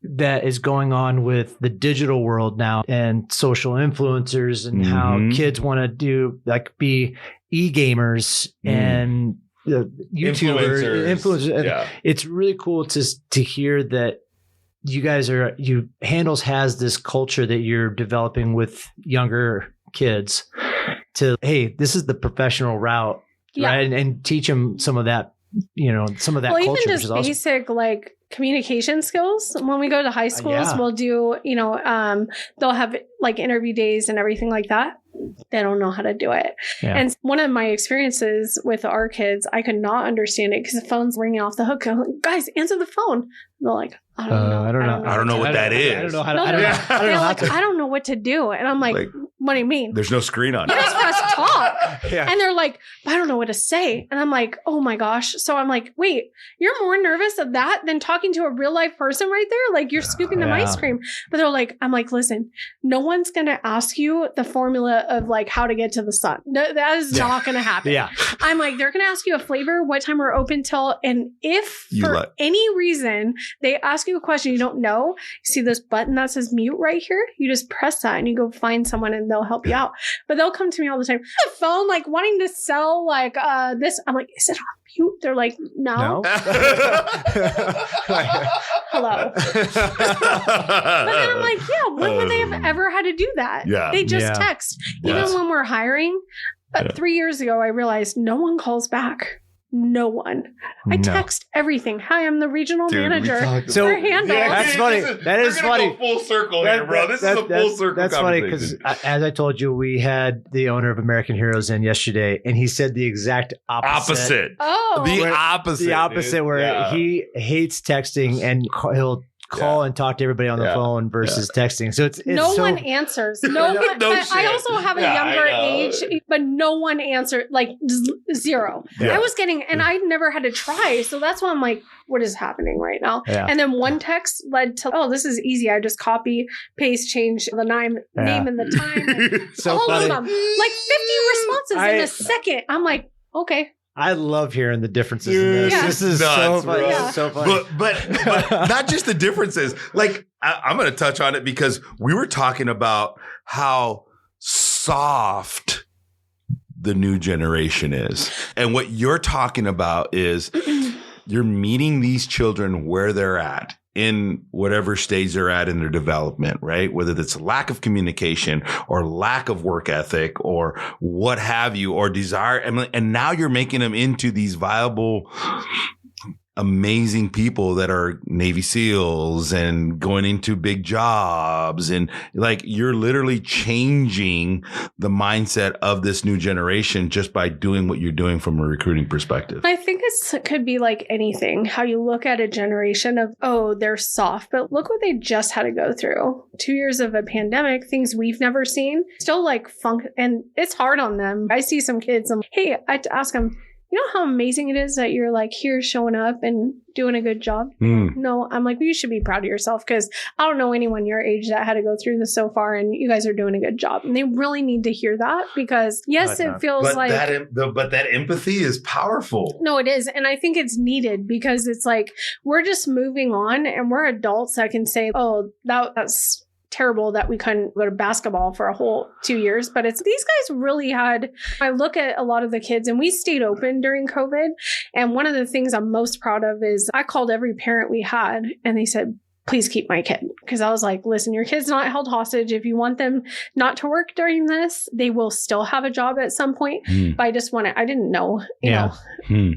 that is going on with the digital world now and social influencers and how Mhm. kids want to be e-gamers and YouTubers, influencers. Yeah. It's really cool to hear that you guys Handles has this culture that you're developing with younger kids to, hey, this is the professional route, Yeah. right? And teach them some of that, some of that well, culture. even which is just awesome. basic like communication skills. When we go to high schools, Yeah. we'll do, they'll have like interview days and everything like that. They don't know how to do it. Yeah. And one of my experiences with our kids, I could not understand it because the phone's ringing off the hook. I'm like, guys, answer the phone. And they're like, I don't know. I don't know. I don't know what that is. I don't know how to. No, I don't know. they're I don't know how like, to. I don't know what to do. And I'm like, what do you mean? There's no screen on You it. just press talk. Yeah. And they're like, I don't know what to say. And I'm like, oh my gosh. So I'm like, wait, you're more nervous of that than talking to a real life person right there? Like you're scooping them Yeah. ice cream. But they're like, I'm like, listen, no one's going to ask you the formula of like how to get to the sun. No, that is not going to happen. Yeah. I'm like, they're going to ask you a flavor, what time we're open till. And if You for let- any reason they ask you a question you don't know, you see this button that says mute right here? You just press that and you go find someone and they'll help you out. But they'll come to me all the time. The phone, like wanting to sell like this. I'm like, is it on mute? They're like, no. Hello. But then I'm like, yeah, when would they have ever had to do that? Yeah. They just Yeah. text. Yes. Even when we're hiring, 3 years ago, I realized no one calls back. No one. I No. text everything. Hi, I'm the regional manager. So for Handel. that's funny. That is funny. Go full circle here, bro. This is a full circle. That's funny because, conversation. as I told you, we had the owner of American Heroes in yesterday, and he said the exact opposite. Oh. The Where- opposite. The opposite, dude. where Yeah. he hates texting and he'll call and talk to everybody on the Yeah. phone versus texting. So it's no so, one answers. No one. No I shit. also have a Yeah, I younger know. age, but no one answered. Like zero. Yeah. I was getting, and I never had to try. So that's why I'm like, what is happening right now? Yeah. And then one text led to, oh, this is easy. I just copy, paste, change the name and the time. And so all funny. of them, like 50 responses in a second. I'm like, okay. I love hearing the differences in Dude, this. Yeah. This is nuts, so funny. bro. This is so funny. But not just the differences. Like I'm going to touch on it because we were talking about how soft the new generation is. And what you're talking about is you're meeting these children where they're at in whatever stage they're at in their development, right? Whether it's lack of communication or lack of work ethic or what have you, or desire. And now you're making them into these viable, amazing people that are Navy SEALs and going into big jobs. And like, you're literally changing the mindset of this new generation just by doing what you're doing from a recruiting perspective. I think it could be like anything, how you look at a generation of, oh, they're soft, but look what they just had to go through. 2 years of a pandemic, things we've never seen, still like and it's hard on them. I see some kids, hey, I have to ask them, you know how amazing it is that you're like here showing up and doing a good job? No, I'm like, well, you should be proud of yourself because I don't know anyone your age that had to go through this so far and you guys are doing a good job. And they really need to hear that because yes, it feels like. But that empathy is powerful. No, it is. And I think it's needed because it's like we're just moving on and we're adults that can say, oh, that's terrible that we couldn't go to basketball for a whole 2 years, but it's these guys really had. I look at a lot of the kids, and we stayed open during COVID. And one of the things I'm most proud of is I called every parent we had, and they said, please keep my kid. Because I was like, listen, your kid's not held hostage. If you want them not to work during this, they will still have a job at some point. But I just I didn't know, you know,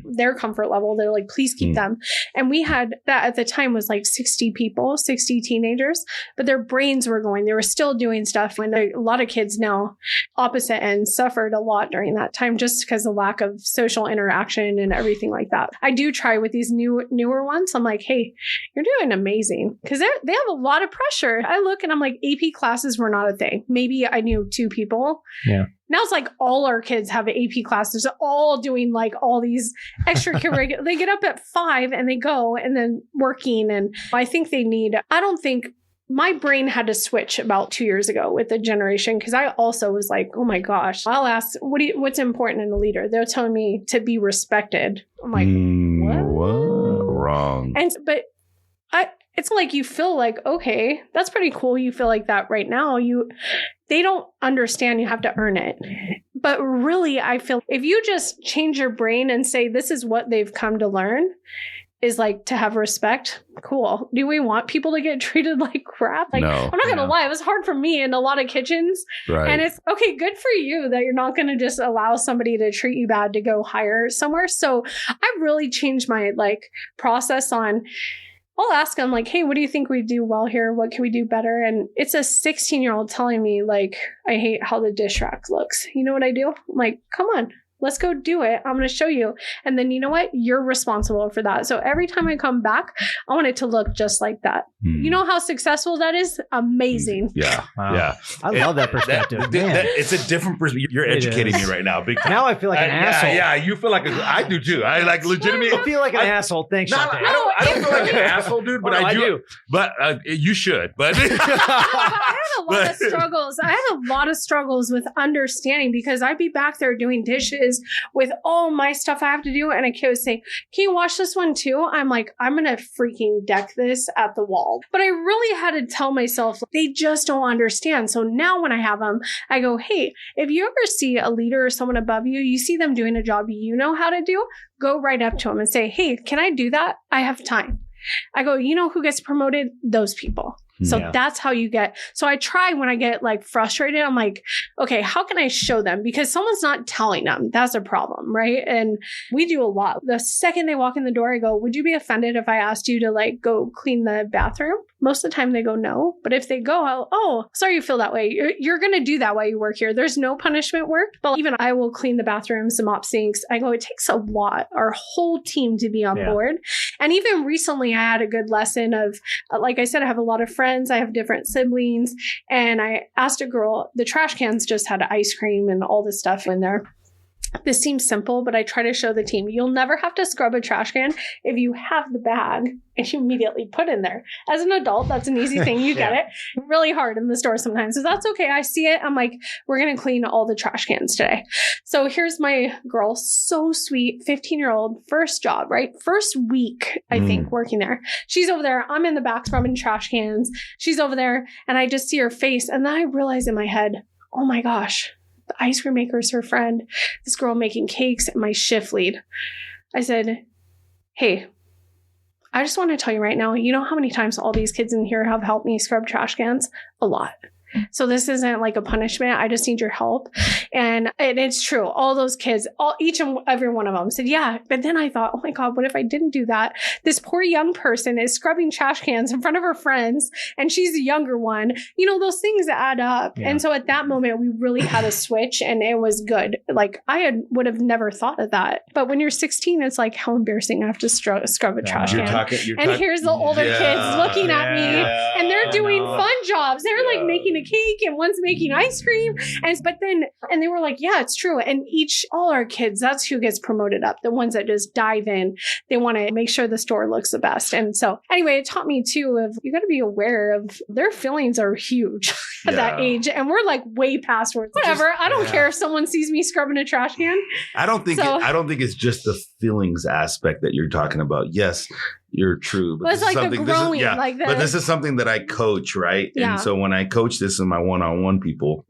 their comfort level. They're like, please keep them. And we had that at the time was like 60 people, 60 teenagers, but their brains were going. They were still doing stuff. And a lot of kids now, opposite end, suffered a lot during that time just because of the lack of social interaction and everything like that. I do try with these newer ones. I'm like, hey, you're doing amazing. Because they have a lot of pressure. I look and I'm like, AP classes were not a thing. Maybe I knew 2 people. Yeah. Now it's like all our kids have AP classes, all doing like all these extracurricular. They get up at 5 and they go and then working. And I think I don't think my brain had to switch about 2 years ago with the generation. Cause I also was like, oh my gosh, I'll ask, what's important in a leader? They're telling me to be respected. I'm like, what? Wrong. It's like you feel like, okay, that's pretty cool. You feel like that right now. They don't understand you have to earn it. But really, I feel if you just change your brain and say, this is what they've come to learn, is like to have respect. Cool. Do we want people to get treated like crap? Like, no, I'm not going to lie. It was hard for me in a lot of kitchens. Right. And it's okay. Good for you that you're not going to just allow somebody to treat you bad to go hire somewhere. So I really changed my process on, I'll ask them like, hey, what do you think we do well here? What can we do better? And it's a 16-year-old telling me like, I hate how the dish rack looks. You know what I do? I'm like, come on, let's go do it. I'm going to show you. And then you know what? You're responsible for that. So every time I come back, I want it to look just like that. You know how successful that is? Amazing. Yeah. Wow. Yeah. I love that perspective. It's a different perspective. You're educating me right now. Big time. Now I feel like an asshole. Yeah, you feel like I do too. I like legitimately. I feel like an asshole. Thanks, Shawntae. I don't feel like an asshole, dude, but I do. But you should. But I had a lot of struggles. I had a lot of struggles with understanding because I'd be back there doing dishes with all my stuff I have to do. And a kid would say, can you wash this one too? I'm like, I'm going to freaking deck this at the wall. But I really had to tell myself, they just don't understand. So now when I have them, I go, hey, if you ever see a leader or someone above you, you see them doing a job you know how to do, go right up to them and say, hey, can I do that? I have time. I go, you know who gets promoted? Those people. So that's how you get. So I try when I get like frustrated, I'm like, okay, how can I show them? Because someone's not telling them. That's a problem, right? And we do a lot. The second they walk in the door, I go, would you be offended if I asked you to like go clean the bathroom? Most of the time they go, no. But if they go, oh, sorry you feel that way. You're going to do that while you work here. There's no punishment work. But even I will clean the bathrooms and mop sinks. I go, it takes a lot, our whole team to be on board. And even recently I had a good lesson of, like I said, I have a lot of friends. I have different siblings. And I asked a girl, the trash cans just had ice cream and all this stuff in there. This seems simple, but I try to show the team, you'll never have to scrub a trash can if you have the bag and you immediately put in there. As an adult, that's an easy thing. You get it. Really hard in the store sometimes. So that's okay. I see it. I'm like, we're going to clean all the trash cans today. So here's my girl, so sweet, 15-year-old, first job, right? First week, I think, working there. She's over there. I'm in the back scrubbing trash cans. She's over there and I just see her face. And then I realize in my head, oh my gosh, the ice cream maker is her friend. This girl making cakes and my shift lead. I said, hey, I just want to tell you right now, you know how many times all these kids in here have helped me scrub trash cans? A lot. So this isn't like a punishment. I just need your help. And it's true. All those kids, each and every one of them said, yeah. But then I thought, oh my God, what if I didn't do that? This poor young person is scrubbing trash cans in front of her friends and she's the younger one. You know, those things add up. Yeah. And so at that moment, we really had a switch and it was good. Like would have never thought of that. But when you're 16, it's like, how embarrassing I have to scrub a trash can. Here's the older kids looking at me and they're doing fun jobs. They're like making a cake and one's making ice cream. And they were like, yeah, it's true. And all our kids, that's who gets promoted up. The ones that just dive in. They want to make sure the store looks the best. And so anyway, it taught me too you got to be aware of their feelings are huge at that age. And we're like way past whatever. I don't care if someone sees me scrubbing a trash can. I don't think it's just the feelings aspect that you're talking about. Yes. you're true. But it's this is like the something- growing, this is, like the- But this is something that I coach, right? Yeah. And so when I coach this in my one-on-one people,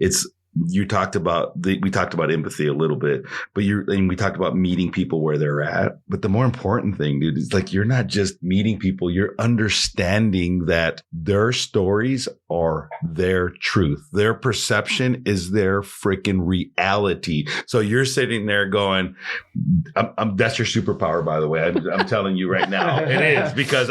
we talked about empathy a little bit, but we talked about meeting people where they're at. But the more important thing, dude, is like, you're not just meeting people, you're understanding that their stories are their truth. Their perception is their freaking reality. So you're sitting there going, that's your superpower, by the way. I'm telling you right now, it is, because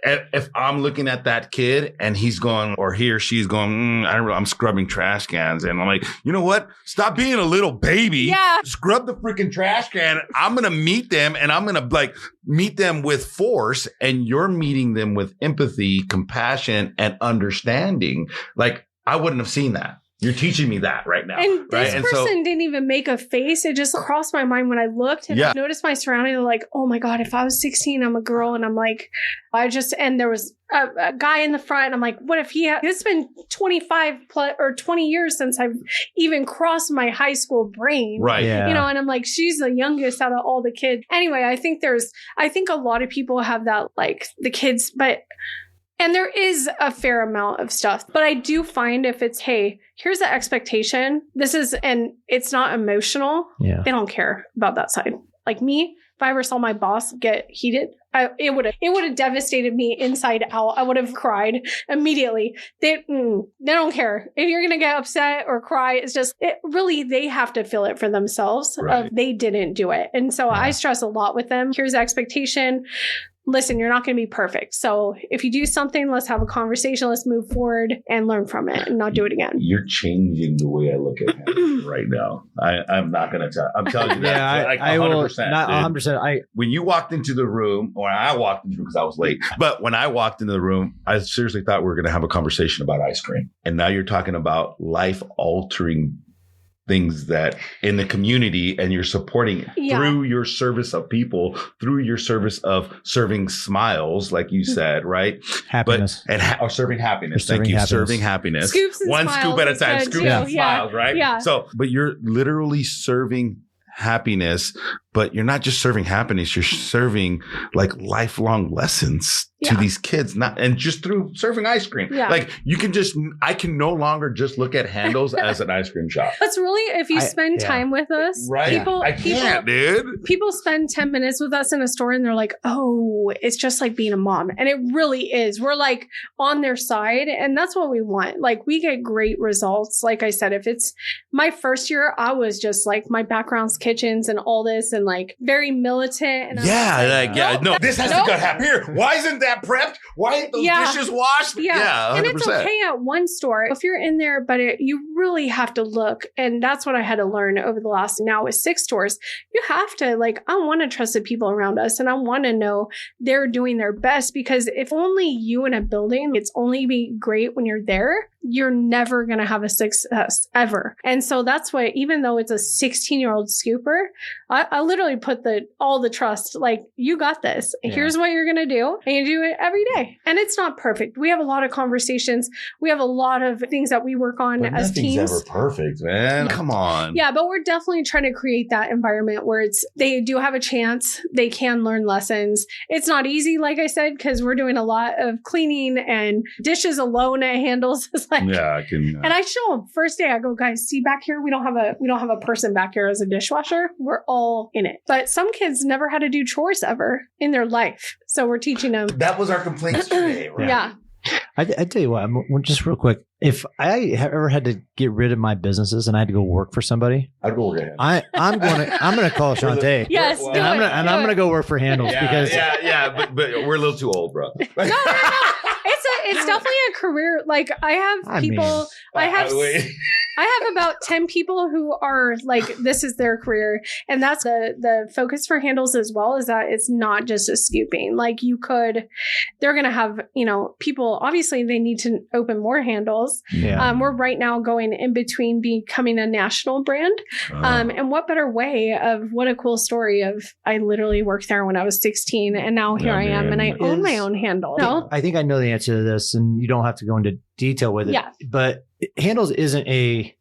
if I'm looking at that kid and he's going, or he or she's going, I'm scrubbing trash cans. And I'm like, you know what? Stop being a little baby. Yeah. Scrub the freaking trash can. I'm going to meet them, and I'm going to meet them with force. And you're meeting them with empathy, compassion, and understanding. Like, I wouldn't have seen that. You're teaching me that right now. And this right? person didn't even make a face. It just crossed my mind when I looked and I noticed my surroundings. Like, oh my God, if I was 16, I'm a girl. And I'm like, and there was a guy in the front. And I'm like, what if it's been 25 or 20 years since I've even crossed my high school brain. Right. Yeah. You know, and I'm like, she's the youngest out of all the kids. Anyway, I think a lot of people have that, like the kids, and there is a fair amount of stuff, but I do find if it's, hey, here's the expectation. And it's not emotional. Yeah. They don't care about that side. Like me, if I ever saw my boss get heated, it would have devastated me inside out. I would have cried immediately. They don't care if you're going to get upset or cry. It's just, they have to feel it for themselves. Right. They didn't do it. And so I stress a lot with them. Here's the expectation. Listen, you're not going to be perfect. So if you do something, let's have a conversation. Let's move forward and learn from it and not do it again. You're changing the way I look at him right now. I'm not going to tell. I'm telling you that. Yeah, like I 100%. will. Not 100%. When you walked into the room, or I walked into the room because I was late, but when I walked into the room, I seriously thought we were going to have a conversation about ice cream. And now you're talking about life-altering things that in the community, and you're supporting it through your service of people, through your service of serving smiles, like you said, right? Happiness. Or serving happiness. Serving Thank you. happiness. Serving happiness. Scoops and One smiles scoop at a is time. good Scoops too. and Yeah. smiles, right? Yeah. So, but you're literally serving happiness, but you're not just serving happiness, you're serving like lifelong lessons to these kids, and just through serving ice cream. Yeah. Like I can no longer just look at Handles as an ice cream shop. That's really, if you spend time with us, Right. I can't, dude. People spend 10 minutes with us in a store and they're like, oh, it's just like being a mom. And it really is. We're like on their side. And that's what we want. Like, we get great results. Like I said, if it's my first year, I was just like, my background's kitchens and all this, and like very militant. And No, this has to go here. Why isn't that prepped? Why ain't those dishes washed? Yeah, 100%. And it's okay at one store if you're in there, but you really have to look. And that's what I had to learn over the last, now with 6 stores. You have to, I want to trust the people around us, and I want to know they're doing their best, because if only you in a building, it's only be great when you're there, you're never going to have a success ever. And so that's why, even though it's a 16-year-old scooper, I literally put all the trust, like, you got this. Yeah. Here's what you're going to do. And you do it every day. And it's not perfect. We have a lot of conversations. We have a lot of things that we work on as teams. Nothing's ever perfect, man. Come on. Yeah, but we're definitely trying to create that environment where they do have a chance. They can learn lessons. It's not easy, like I said, because we're doing a lot of cleaning, and dishes alone at Handles is like, yeah, I can. And I show them first day. I go, guys, see back here, we don't have a person back here as a dishwasher. We're all in it. But some kids never had to do chores ever in their life, so we're teaching them. That was our complaints today, right? Yeah. I tell you what, just real quick, if I ever had to get rid of my businesses and I had to go work for somebody, I'd go work at Handles. I'm going to call Shawntae. Yes, I'm going to go work for Handles because but we're a little too old, bro. No. It's definitely a career. Like, I have people. I have about 10 people who are like, this is their career. And that's the focus for Handles as well, is that it's not just a scooping. Like, they're going to have, people, obviously they need to open more Handles. Yeah. We're right now going in between becoming a national brand. And what better way what a cool story of, I literally worked there when I was 16 and now here I am, and I own my own Handle. I think I know the answer to this, and you don't have to go into detail with it. Yeah. But Handles isn't a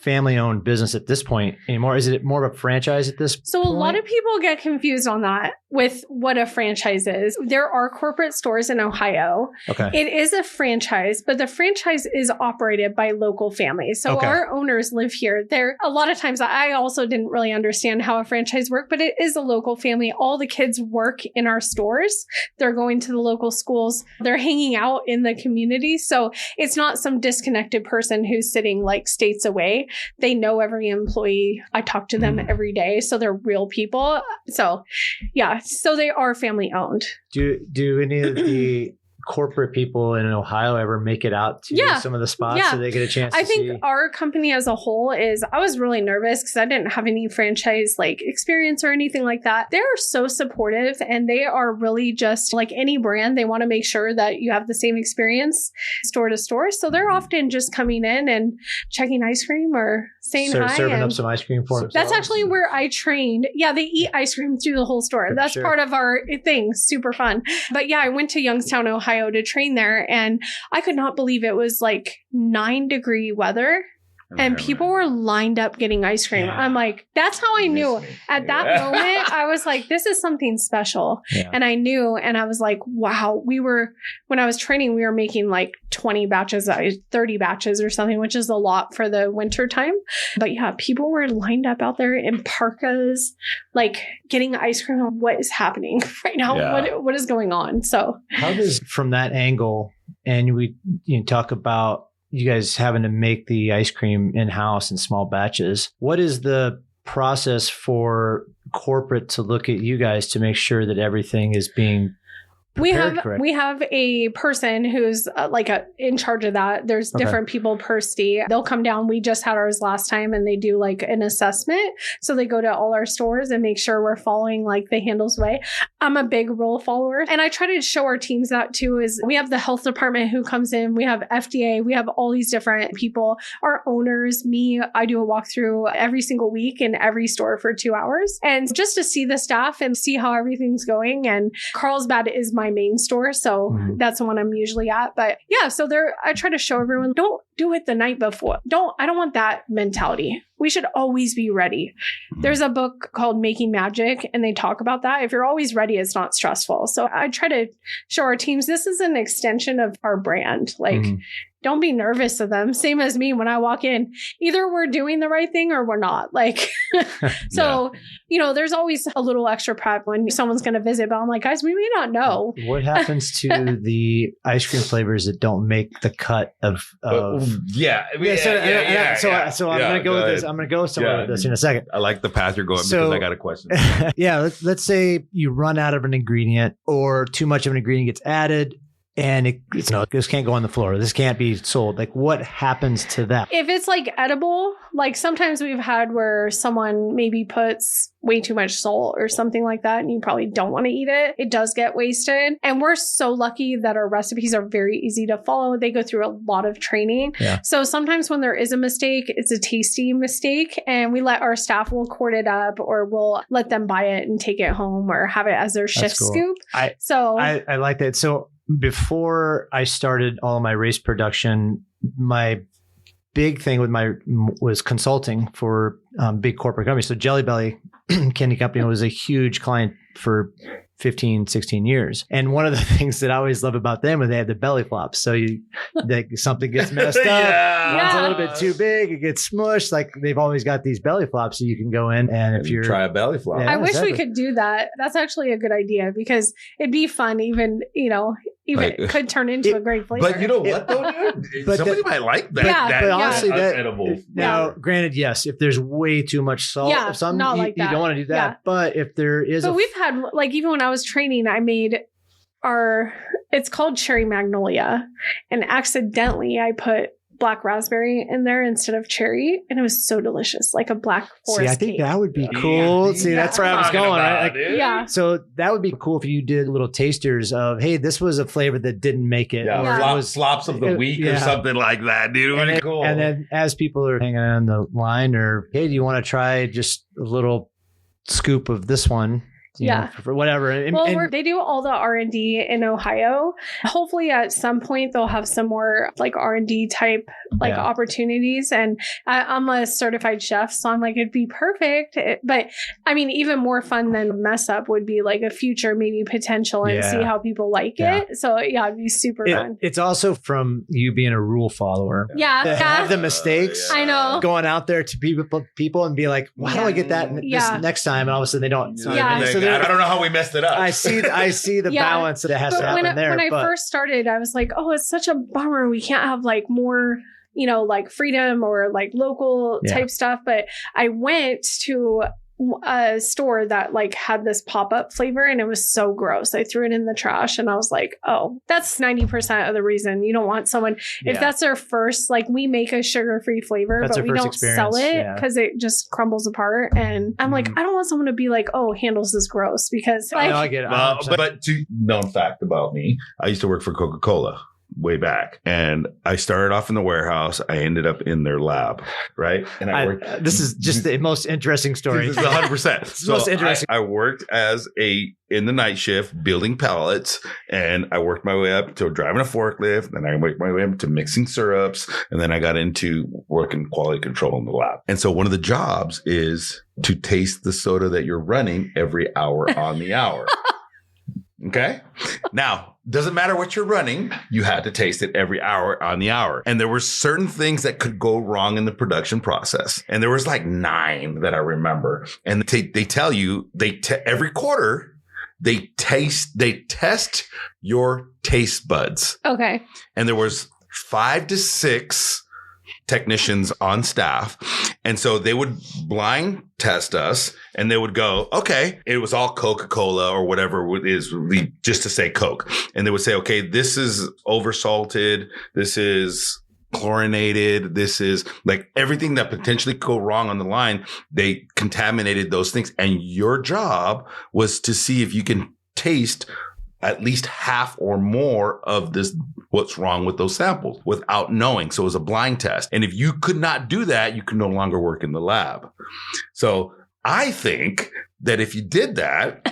family-owned business at this point anymore? Is it more of a franchise at this So point? a lot of people get confused on that with what a franchise is. There are corporate stores in Ohio. Okay. It is a franchise, but the franchise is operated by local families. So Okay. our owners live here. There a lot of times I also didn't really understand how a franchise worked, but it is a local family. All the kids work in our stores. They're going to the local schools. They're hanging out in the community. So it's not some disconnected person who's sitting like states away. They know every employee. I talk to them every day. So they're real people. So yeah, so they are family owned. Do any of the corporate people in Ohio ever make it out to some of the spots so they get a chance to I think see? our company as a whole I was really nervous because I didn't have any franchise like experience or anything like that. They're so supportive and they are really just like any brand. They want to make sure that you have the same experience store to store. So they're often just coming in and checking ice cream or saying hi. Serving and up some ice cream for themselves. that's actually where I trained. Yeah, they eat ice cream through the whole store. That's part of our thing. Super fun. But yeah, I went to Youngstown, Ohio to train there, and I could not believe it was like 9-degree weather. And people were lined up getting ice cream. Yeah. I'm like, that's how I knew. At that moment, I was like, this is something special. Yeah. And I knew, and I was like, wow, when I was training, we were making like 20 batches, 30 batches or something, which is a lot for the winter time. But yeah, people were lined up out there in parkas, like getting ice cream. What is happening right now? Yeah. What is going on? So how does, from that angle, and you talk about you guys having to make the ice cream in-house in small batches, what is the process for corporate to look at you guys to make sure that everything is being prepared correctly? We have a person who's in charge of that. There's different people per state. They'll come down. We just had ours last time and they do like an assessment. So they go to all our stores and make sure we're following like the Handel's way. I'm a big rule follower. And I try to show our teams that too, is we have the health department who comes in. We have FDA. We have all these different people, our owners, me. I do a walkthrough every single week in every store for 2 hours. And just to see the staff and see how everything's going. And Carlsbad is my main store. So that's the one I'm usually at. But yeah, so I try to show everyone, don't do it the night before. I don't want that mentality. We should always be ready. There's a book called Making Magic, and they talk about that. If you're always ready, it's not stressful. So I try to show our teams, this is an extension of our brand. Like, don't be nervous of them. Same as me when I walk in. Either we're doing the right thing or we're not. Like, so, there's always a little extra prep when someone's going to visit. But I'm like, guys, we may not know. What happens to the ice cream flavors that don't make the cut of So I'm going to go with this. I'm going to go somewhere with this in a second. I like the path you're going because I got a question. Yeah. Let's say you run out of an ingredient or too much of an ingredient gets added. And this can't go on the floor. This can't be sold. Like, what happens to that? If it's like edible, like sometimes we've had where someone maybe puts way too much salt or something like that, and you probably don't want to eat it. It does get wasted. And we're so lucky that our recipes are very easy to follow. They go through a lot of training. Yeah. So sometimes when there is a mistake, it's a tasty mistake, and we let our staff, will quart it up, or we'll let them buy it and take it home or have it as their shift scoop. I like that. So before I started all my race production, my big thing was consulting for big corporate companies. So Jelly Belly Candy Company was a huge client for 15, 16 years. And one of the things that I always love about them is they had the belly flops. So something gets messed up. One's a little bit too big. It gets smushed. Like, they've always got these belly flops so you can go in and if you're try a belly flop. I wish we could do that. That's actually a good idea because it'd be fun. Even it could turn into a great flavor. But you know what though, dude? Somebody might like that. But honestly, that's edible. Now, granted, yes, if there's way too much salt, you don't want to do that. Yeah. But if there is, we've had, like, even when I was training, I made it's called Cherry Magnolia, and accidentally I put black raspberry in there instead of cherry, and it was so delicious, like a black forest I think cake. that would be cool. That's where I was going, right? Yeah. So that would be cool if you did little tasters of, hey, this was a flavor that didn't make it. Or flops of the week or something like that, dude. Really cool. And then as people are hanging on the line, or, hey, do you want to try just a little scoop of this one? for whatever. Well, they do all the R&D in Ohio. Hopefully at some point they'll have some more like R&D type like opportunities. And I'm a certified chef, so I'm like, it'd be perfect. But I mean, even more fun than mess up would be like a future maybe potential and see how people like it. So it'd be super fun. It's also from you being a rule follower. Yeah. Have the mistakes. I know. Going out there to people and be like, why do I get that this next time? And all of a sudden they don't. So I don't know how we messed it up. I see the balance that has to happen there. When I first started, I was like, oh, it's such a bummer. We can't have like more, like freedom or like local type stuff. But I went to a store that like had this pop-up flavor and it was so gross. I threw it in the trash and I was like, oh, that's 90% of the reason you don't want someone if that's their first, like we make a sugar-free flavor, but we don't sell it because it just crumbles apart. And I'm like, I don't want someone to be like, oh, Handel's is gross because like, I get it. But known fact about me, I used to work for Coca-Cola way back, and I started off in the warehouse. I ended up in their lab, right? And I worked. This is just the most interesting story. This is 100%. So most interesting. I worked in the night shift building pallets, and I worked my way up to driving a forklift. Then I worked my way up to mixing syrups, and then I got into working quality control in the lab. And so one of the jobs is to taste the soda that you're running every hour on the hour. Okay. Now, doesn't matter what you're running. You had to taste it every hour on the hour. And there were certain things that could go wrong in the production process. And there was like 9 that I remember. And they tell you every quarter they test your taste buds. Okay. And there was 5 to 6 technicians on staff. And so they would blind test us and they would go, okay, it was all Coca-Cola or whatever it is, just to say Coke. And they would say, okay, this is oversalted. This is chlorinated. This is like everything that potentially could go wrong on the line. They contaminated those things. And your job was to see if you can taste at least half or more of this, what's wrong with those samples without knowing. So it was a blind test. And if you could not do that, you could no longer work in the lab. So I think that if you did that,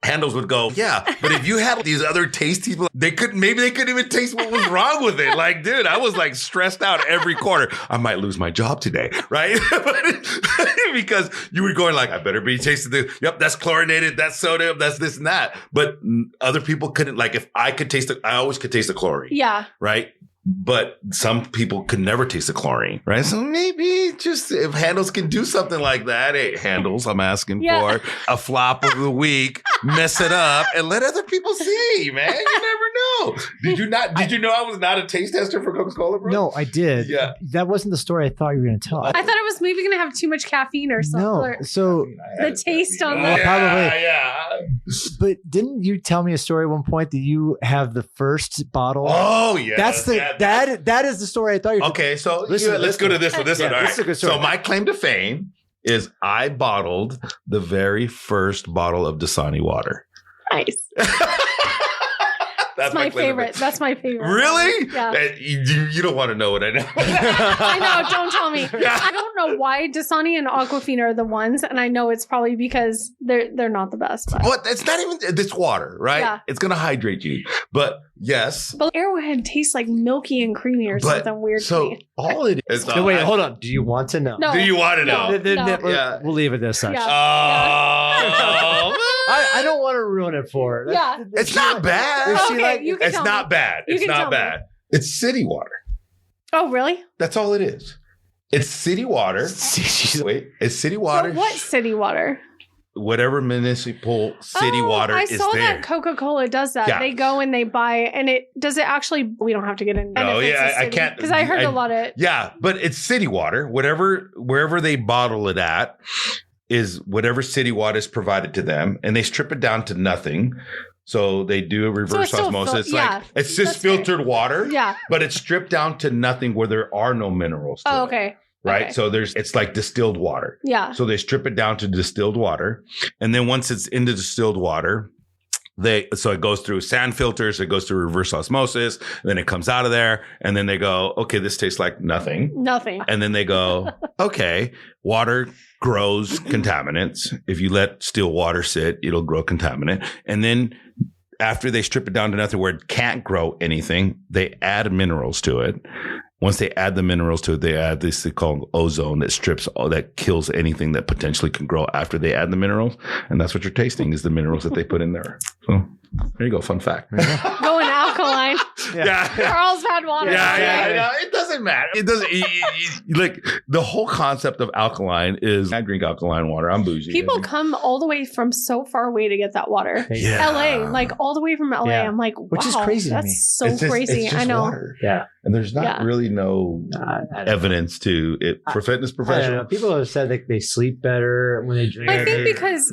Handels would go, yeah, but if you had these other taste people, they couldn't even taste what was wrong with it. Like, dude, I was like stressed out every quarter. I might lose my job today, right? Because you were going like, I better be tasting yep, that's chlorinated, that's sodium, that's this and that. But other people couldn't, like if I could taste I always could taste the chlorine. Yeah. Right? But some people could never taste the chlorine, right? So maybe just if Handels can do something like that, hey, Handels, I'm asking for a flop of the week, mess it up, and let other people see, man. You never know. Did you know I was not a taste tester for Coca-Cola, bro? No, I did. Yeah. That wasn't the story I thought you were going to tell. I thought it was maybe going to have too much caffeine or something. No, so the taste on that. Probably. Yeah. But didn't you tell me a story at one point that you have the first bottle? Oh, yeah. That's that is the story I thought you were. Okay, so let's go to this one. This one. All right. This is a good story. So my claim to fame is I bottled the very first bottle of Dasani water. Nice. That's my favorite. That's my favorite. Really? Yeah. You don't want to know what I know. I know. Don't tell me. Yeah. I don't know why Dasani and Aquafina are the ones, and I know it's probably because they're not the best. But. Well, it's not even this water, right? Yeah. It's gonna hydrate you, but yes. But Arrowhead tastes like milky and creamy or something weird. So to me. all it is. No, wait, hold on. Do you want to know? No. Do you want to know? No. We'll leave it as such. Yeah. Oh. I don't want to ruin it for her. Yeah. It's not bad. You can it's tell not me. bad. You It's can not tell me. bad. It's city water. Oh, really? That's all it is. It's city water. Wait, it's city water. But what city water? Whatever municipal city water is there. I saw that Coca-Cola does that. Yeah. They go and they buy, and does it actually? We don't have to get into. No, I can't because I heard a lot of. Yeah, but it's city water. Wherever they bottle it at is whatever city water is provided to them, and they strip it down to nothing. So they do a reverse osmosis. It's just filtered water. Yeah. But it's stripped down to nothing where there are no minerals. To it, okay. right. Okay. So it's like distilled water. Yeah. So they strip it down to distilled water. And then once it's into distilled water, So it goes through sand filters, it goes through reverse osmosis, then it comes out of there, and then they go, okay, this tastes like nothing. Nothing. And then they go, okay, water grows contaminants. If you let still water sit, it'll grow contaminant. And then after they strip it down to nothing where it can't grow anything, they add minerals to it. Once they add the minerals to it, they add this thing called ozone that kills anything that potentially can grow after they add the minerals. And that's what you're tasting is the minerals that they put in there. So there you go. Fun fact. Going alkaline. Yeah. Carlsbad water. Yeah. No, it doesn't matter. It doesn't. Like the whole concept of alkaline is I drink alkaline water. I'm bougie. People come all the way from so far away to get that water. Yeah. LA, like all the way from LA. Yeah. I'm like, wow, Which is crazy to me. that's so crazy. I know. Water. Yeah. And there's not really no evidence to it for fitness I don't know. professionals. People have said that they sleep better when they drink. I think because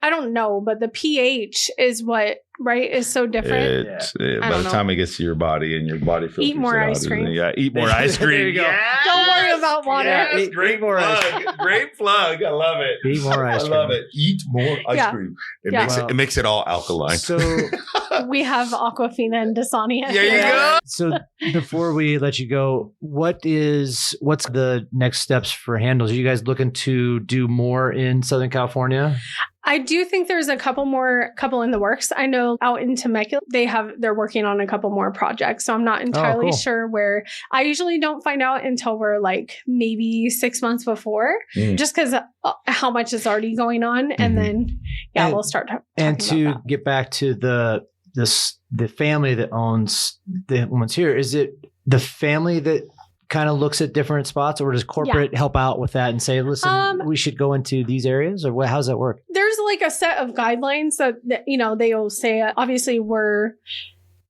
I don't know, but the pH is what, right, is so different. By the time it gets to your body and your body filters Eat more it out, ice cream. eat more ice cream. There you go. Yes! Don't worry about water. Yes, great more ice plug. Great plug. I love it. Eat more ice cream. I love it. Eat more ice cream. It makes it all alkaline. So We have Aquafina and Dasani. There you go. So before we let you go, what's the next steps for Handles? Are you guys looking to do more in Southern California? I do think there's a couple in the works. I know out in Temecula, they're working on a couple more projects. So I'm not entirely sure where. I usually don't find out until we're like maybe 6 months before, just because how much is already going on. And then, we'll start talking And to about that. get back to the family that owns the ones here, is it the family that kind of looks at different spots, or does corporate help out with that and say, listen, we should go into these areas, or how's that work? There's like a set of guidelines that they'll say, obviously we're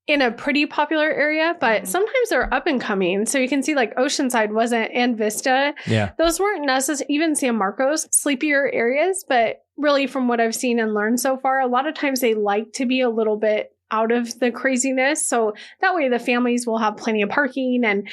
in a pretty popular area, but sometimes they're up and coming. So you can see like Oceanside wasn't, and Vista. Yeah. Those weren't necessarily, even San Marcos, sleepier areas, but really from what I've seen and learned so far, a lot of times they like to be a little bit out of the craziness. So that way the families will have plenty of parking, and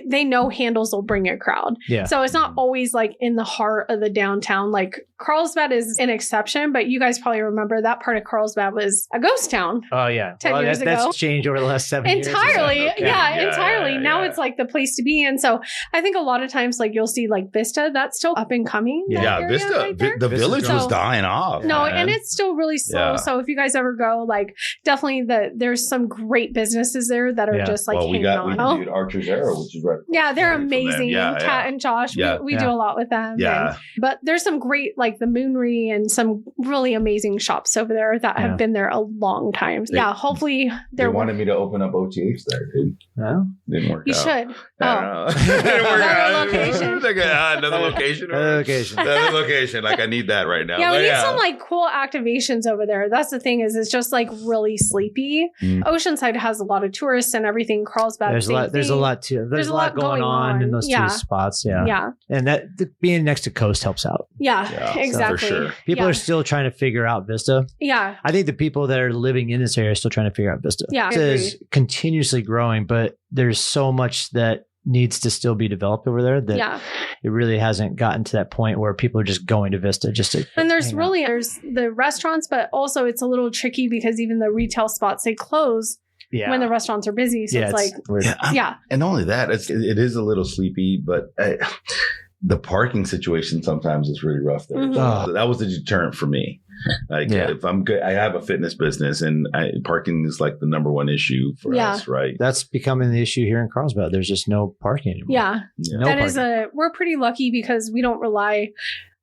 they know Handles will bring a crowd. Yeah. So it's not always like in the heart of the downtown. Like Carlsbad is an exception, but you guys probably remember that part of Carlsbad was a ghost town. Oh yeah. 10 years ago. That's changed over the last 7 years. Entirely. Entirely. Yeah, now it's like the place to be. And so I think a lot of times like you'll see like Vista, that's still up and coming. that area Vista, right there. the village was So- dying off. No, man. and it's still really slow. Yeah. So if you guys ever go, like definitely there's some great businesses there that are just like we hanging on. did Archer's Arrow, which is right. Yeah, they're from them. amazing. Yeah, Kat and Josh, Yeah. we do a lot with them. Yeah. But there's some great, like the Moonery and some really amazing shops over there that have been there a long time. Hopefully They wanted me to open up OTH there, dude. No? Didn't work you out. should. I don't know. Didn't work Another out. location. Like, another location. Another location. Like I need that right now. Yeah, we But need some like cool activations over there. That's the thing is it's just like really sleepy. Oceanside has a lot of tourists and everything. Carlsbad, There's a lot There's a lot going on in those two spots. Yeah. Yeah. And that being next to coast helps out. Yeah, exactly. for sure. People are still trying to figure out Vista. Yeah. I think the people that are living in this area are still trying to figure out Vista. Yeah, I Vista is continuously growing, but there's so much that needs to still be developed over there that it really hasn't gotten to that point where people are just going to Vista just to and there's the restaurants, but also it's a little tricky because even the retail spots, they close when the restaurants are busy. So it's like, weird. And not only that, it is a little sleepy, but the parking situation sometimes is really rough there. Mhm. So that was the deterrent for me. Like if I'm good, I have a fitness business, and parking is like the number one issue for us, right? That's becoming the issue here in Carlsbad. There's just no parking anymore. Yeah. No That parking. is we're pretty lucky because we don't rely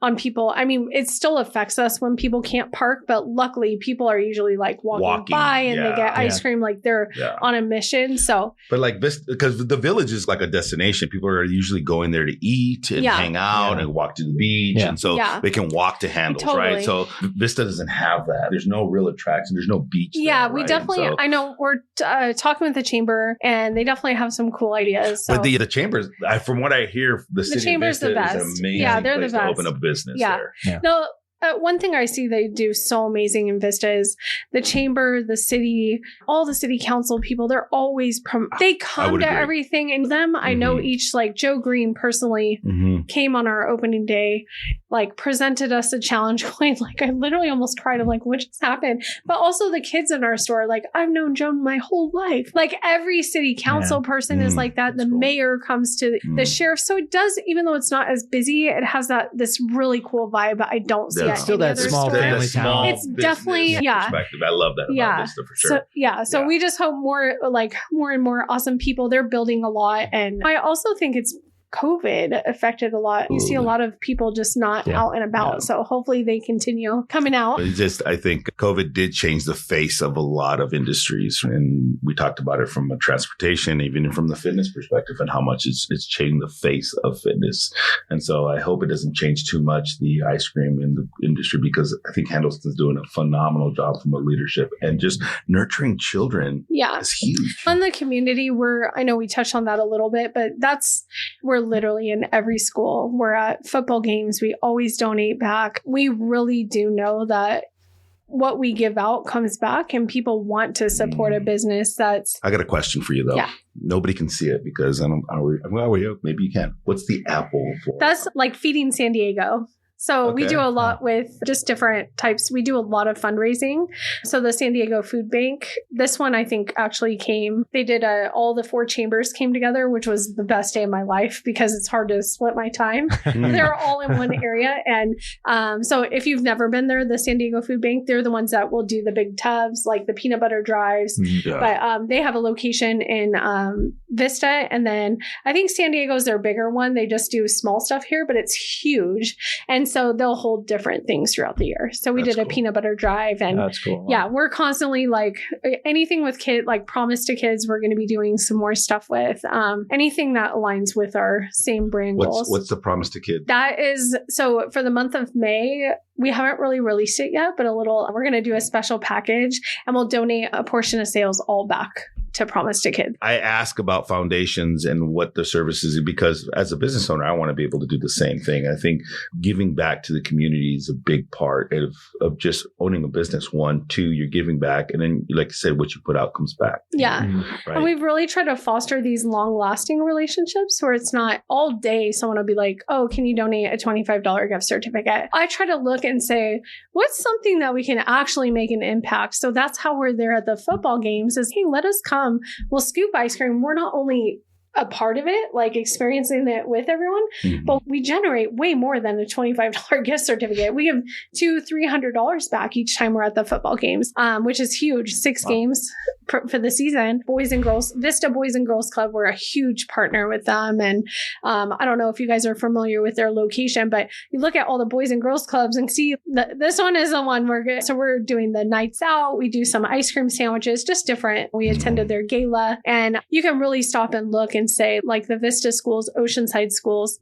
on people. I mean, it still affects us when people can't park, but luckily people are usually like walking by and they get ice cream, like they're on a mission. So, but like this, because the village is like a destination, people are usually going there to eat and hang out and walk to the beach. And so they can walk to Handles, right? So Vista doesn't have that. There's no real attraction. There's no beach. Yeah, there, we right? definitely, I know we're talking with the chamber and they definitely have some cool ideas. So. But the chambers, from what I hear, the city chamber's of Vista the best. is amazing. Yeah, they're the place best. to open a business there. No, one thing I see they do so amazing in Vista is the chamber, the city, all the city council people. They're always they come to everything. And them, I know each, like Joe Green personally came on our opening day, like presented us a challenge coin. Like I literally almost cried. I'm like, what just happened? But also the kids in our store, like I've known Joan my whole life. Like every city council person is like that. The mayor comes to the sheriff. So it does, even though it's not as busy, it has this really cool vibe. But I don't see it. Still that small family town. It's definitely, perspective. I love that about Vista for sure. So we just hope more and more awesome people. They're building a lot. And I also think it's COVID affected a lot. You see a lot of people just not out and about. Yeah. So hopefully they continue coming out. I think COVID did change the face of a lot of industries. And we talked about it from a transportation, even from the fitness perspective, and how much it's changed the face of fitness. And so I hope it doesn't change too much the ice cream in the industry, because I think Handel's doing a phenomenal job from a leadership, and just nurturing children is huge. In the community, I know we touched on that a little bit, but we're literally in every school. We're at football games. We always donate back. We really do know that what we give out comes back, and people want to support a business that's... I got a question for you, though. Yeah. Nobody can see it because maybe you can. What's the apple for? That's like Feeding San Diego. So we do a lot with just different types. We do a lot of fundraising. So the San Diego Food Bank, this one I think actually they did all the 4 chambers came together, which was the best day of my life because it's hard to split my time. They're all in one area. And so if you've never been there, the San Diego Food Bank, they're the ones that will do the big tubs, like the peanut butter drives. Yeah. But they have a location in Vista. And then I think San Diego's their bigger one. They just do small stuff here, but it's huge. And so they'll hold different things throughout the year. So we did a peanut butter drive, and that's cool. Yeah, we're constantly like anything with kids, like Promise to Kids, we're going to be doing some more stuff with anything that aligns with our same brand goals. What's the Promise to Kids? That is, so for the month of May, we haven't really released it yet, but we're going to do a special package, and we'll donate a portion of sales all back to Promise to Kids. I ask about foundations and what the services is because as a business owner, I want to be able to do the same thing. I think giving back to the community is a big part of just owning a business. 1, 2, you're giving back. And then, like I said, what you put out comes back. Yeah. Right? And we've really tried to foster these long lasting relationships where it's not all day someone will be like, oh, can you donate a $25 gift certificate? I try to look and say, what's something that we can actually make an impact? So that's how we're there at the football games is, hey, let us come. We'll scoop ice cream. We're not only a part of it, like experiencing it with everyone, but we generate way more than a $25 gift certificate. We give $200-$300 back each time we're at the football games, which is huge. 6 games for the season. Boys and Girls, Vista Boys and Girls Club, we're a huge partner with them. And I don't know if you guys are familiar with their location, but you look at all the Boys and Girls Clubs and see this one is the one we're doing the nights out. We do some ice cream sandwiches, just different. We attended their gala, and you can really stop and look and say, like the Vista schools, Oceanside schools,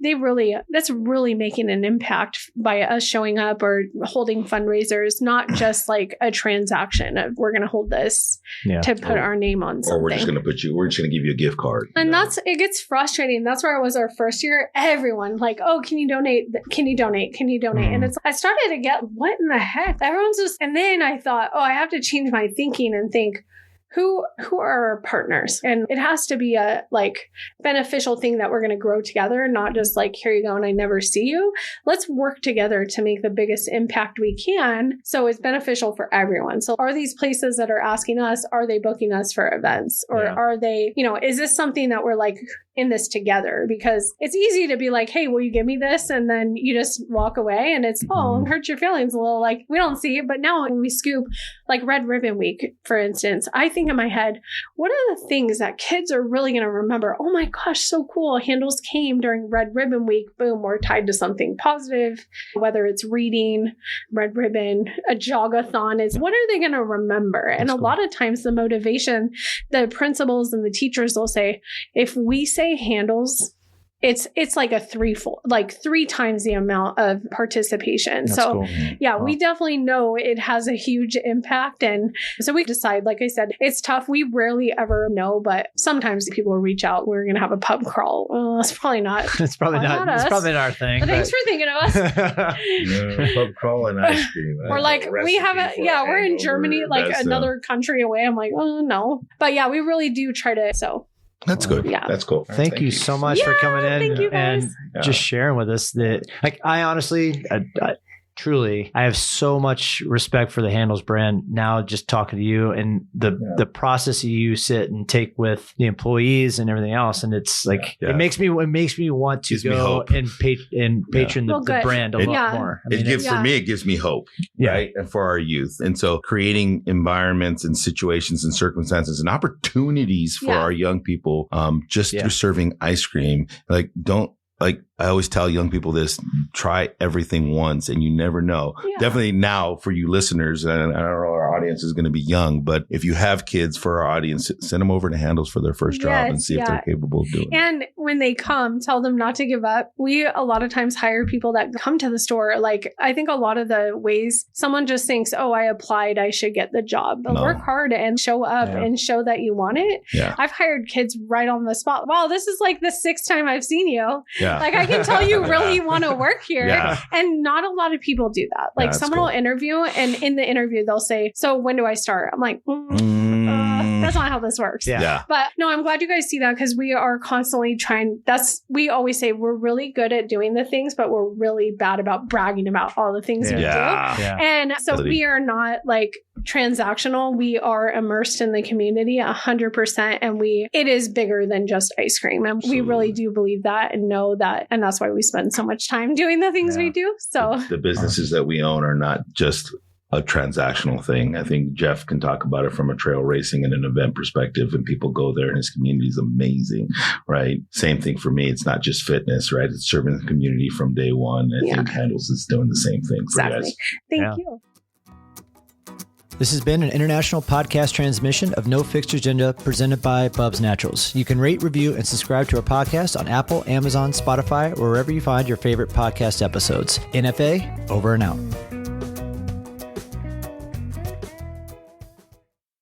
that's really making an impact by us showing up or holding fundraisers, not just like a transaction of we're going to hold this to put our name on something. Or we're just going to give you a gift card. And it gets frustrating. That's where I was our first year. Everyone like, oh, can you donate? Can you donate? Can you donate? And I started to get, what in the heck? Everyone's just, and then I thought, oh, I have to change my thinking and think, who are our partners? And it has to be a like beneficial thing that we're going to grow together, not just like, here you go and I never see you. Let's work together to make the biggest impact we can so it's beneficial for everyone. So are these places that are asking us, are they booking us for events? Or are they, is this something that we're like in this together? Because it's easy to be like, hey, will you give me this? And then you just walk away and it's, it hurts your feelings a little, like we don't see it. But now when we scoop like Red Ribbon Week, for instance, I think in my head, what are the things that kids are really going to remember? Oh my gosh, so cool. Handles came during Red Ribbon Week. Boom, we're tied to something positive, whether it's reading, Red Ribbon, a jogathon is, what are they going to remember? And a lot of times the motivation, the principals and the teachers will say, if we say Handles it's like a three times the amount of participation. That's so cool. yeah, Wow. we definitely know it has a huge impact. And so we decide, like I said, it's tough. We rarely ever know, but sometimes people will reach out. We're going to have a pub crawl. It's probably not. It's probably not. us. It's probably not our thing. But thanks for thinking of us. Pub crawl and ice cream. We're like, we have we're in Germany, like another country away. I'm like, oh no. But yeah, we really do try to. So That's good. Yeah. That's cool. Thank you so much for coming in thank you, guys. and just sharing with us that, like, I honestly, truly, I have so much respect for the Handles brand now, just talking to you and the process you sit and take with the employees and everything else. And it's like, it makes me want to Gives me go hope. and patron Well, the good. brand a lot more. I mean, For me, it gives me hope, right? And for our youth. And so creating environments and situations and circumstances and opportunities for our young people, just through serving ice cream, like I always tell young people this, try everything once and you never know. Yeah. Definitely now for you listeners, and I don't know our audience is going to be young, but if you have kids for our audience, send them over to Handles for their first job and see if they're capable of doing it. And when they come, tell them not to give up. We a lot of times hire people that come to the store. Like, I think a lot of the ways someone just thinks, oh, I applied, I should get the job. But work hard and show up and show that you want it. Yeah. I've hired kids right on the spot. Wow, this is like the 6th time I've seen you. Yeah. Like, I can tell you really want to work here. Yeah. And not a lot of people do that. Like, someone will interview, and in the interview, they'll say, so when do I start? I'm like, that's not how this works. Yeah. But no, I'm glad you guys see that, because we are constantly trying. We always say we're really good at doing the things, but we're really bad about bragging about all the things we do. Yeah. And so we are not like transactional. We are immersed in the community 100%. And it is bigger than just ice cream. And we really do believe that and know that. And that's why we spend so much time doing the things we do. So the businesses that we own are not just a transactional thing. I think Jeff can talk about it from a trail racing and an event perspective, and people go there and his community is amazing, right? Same thing for me. It's not just fitness, right? It's serving the community from day one. I think Handles is doing the same thing for you guys. Thank you. This has been an international podcast transmission of No Fixed Agenda presented by Bubs Naturals. You can rate, review, and subscribe to our podcast on Apple, Amazon, Spotify, or wherever you find your favorite podcast episodes. NFA, over and out.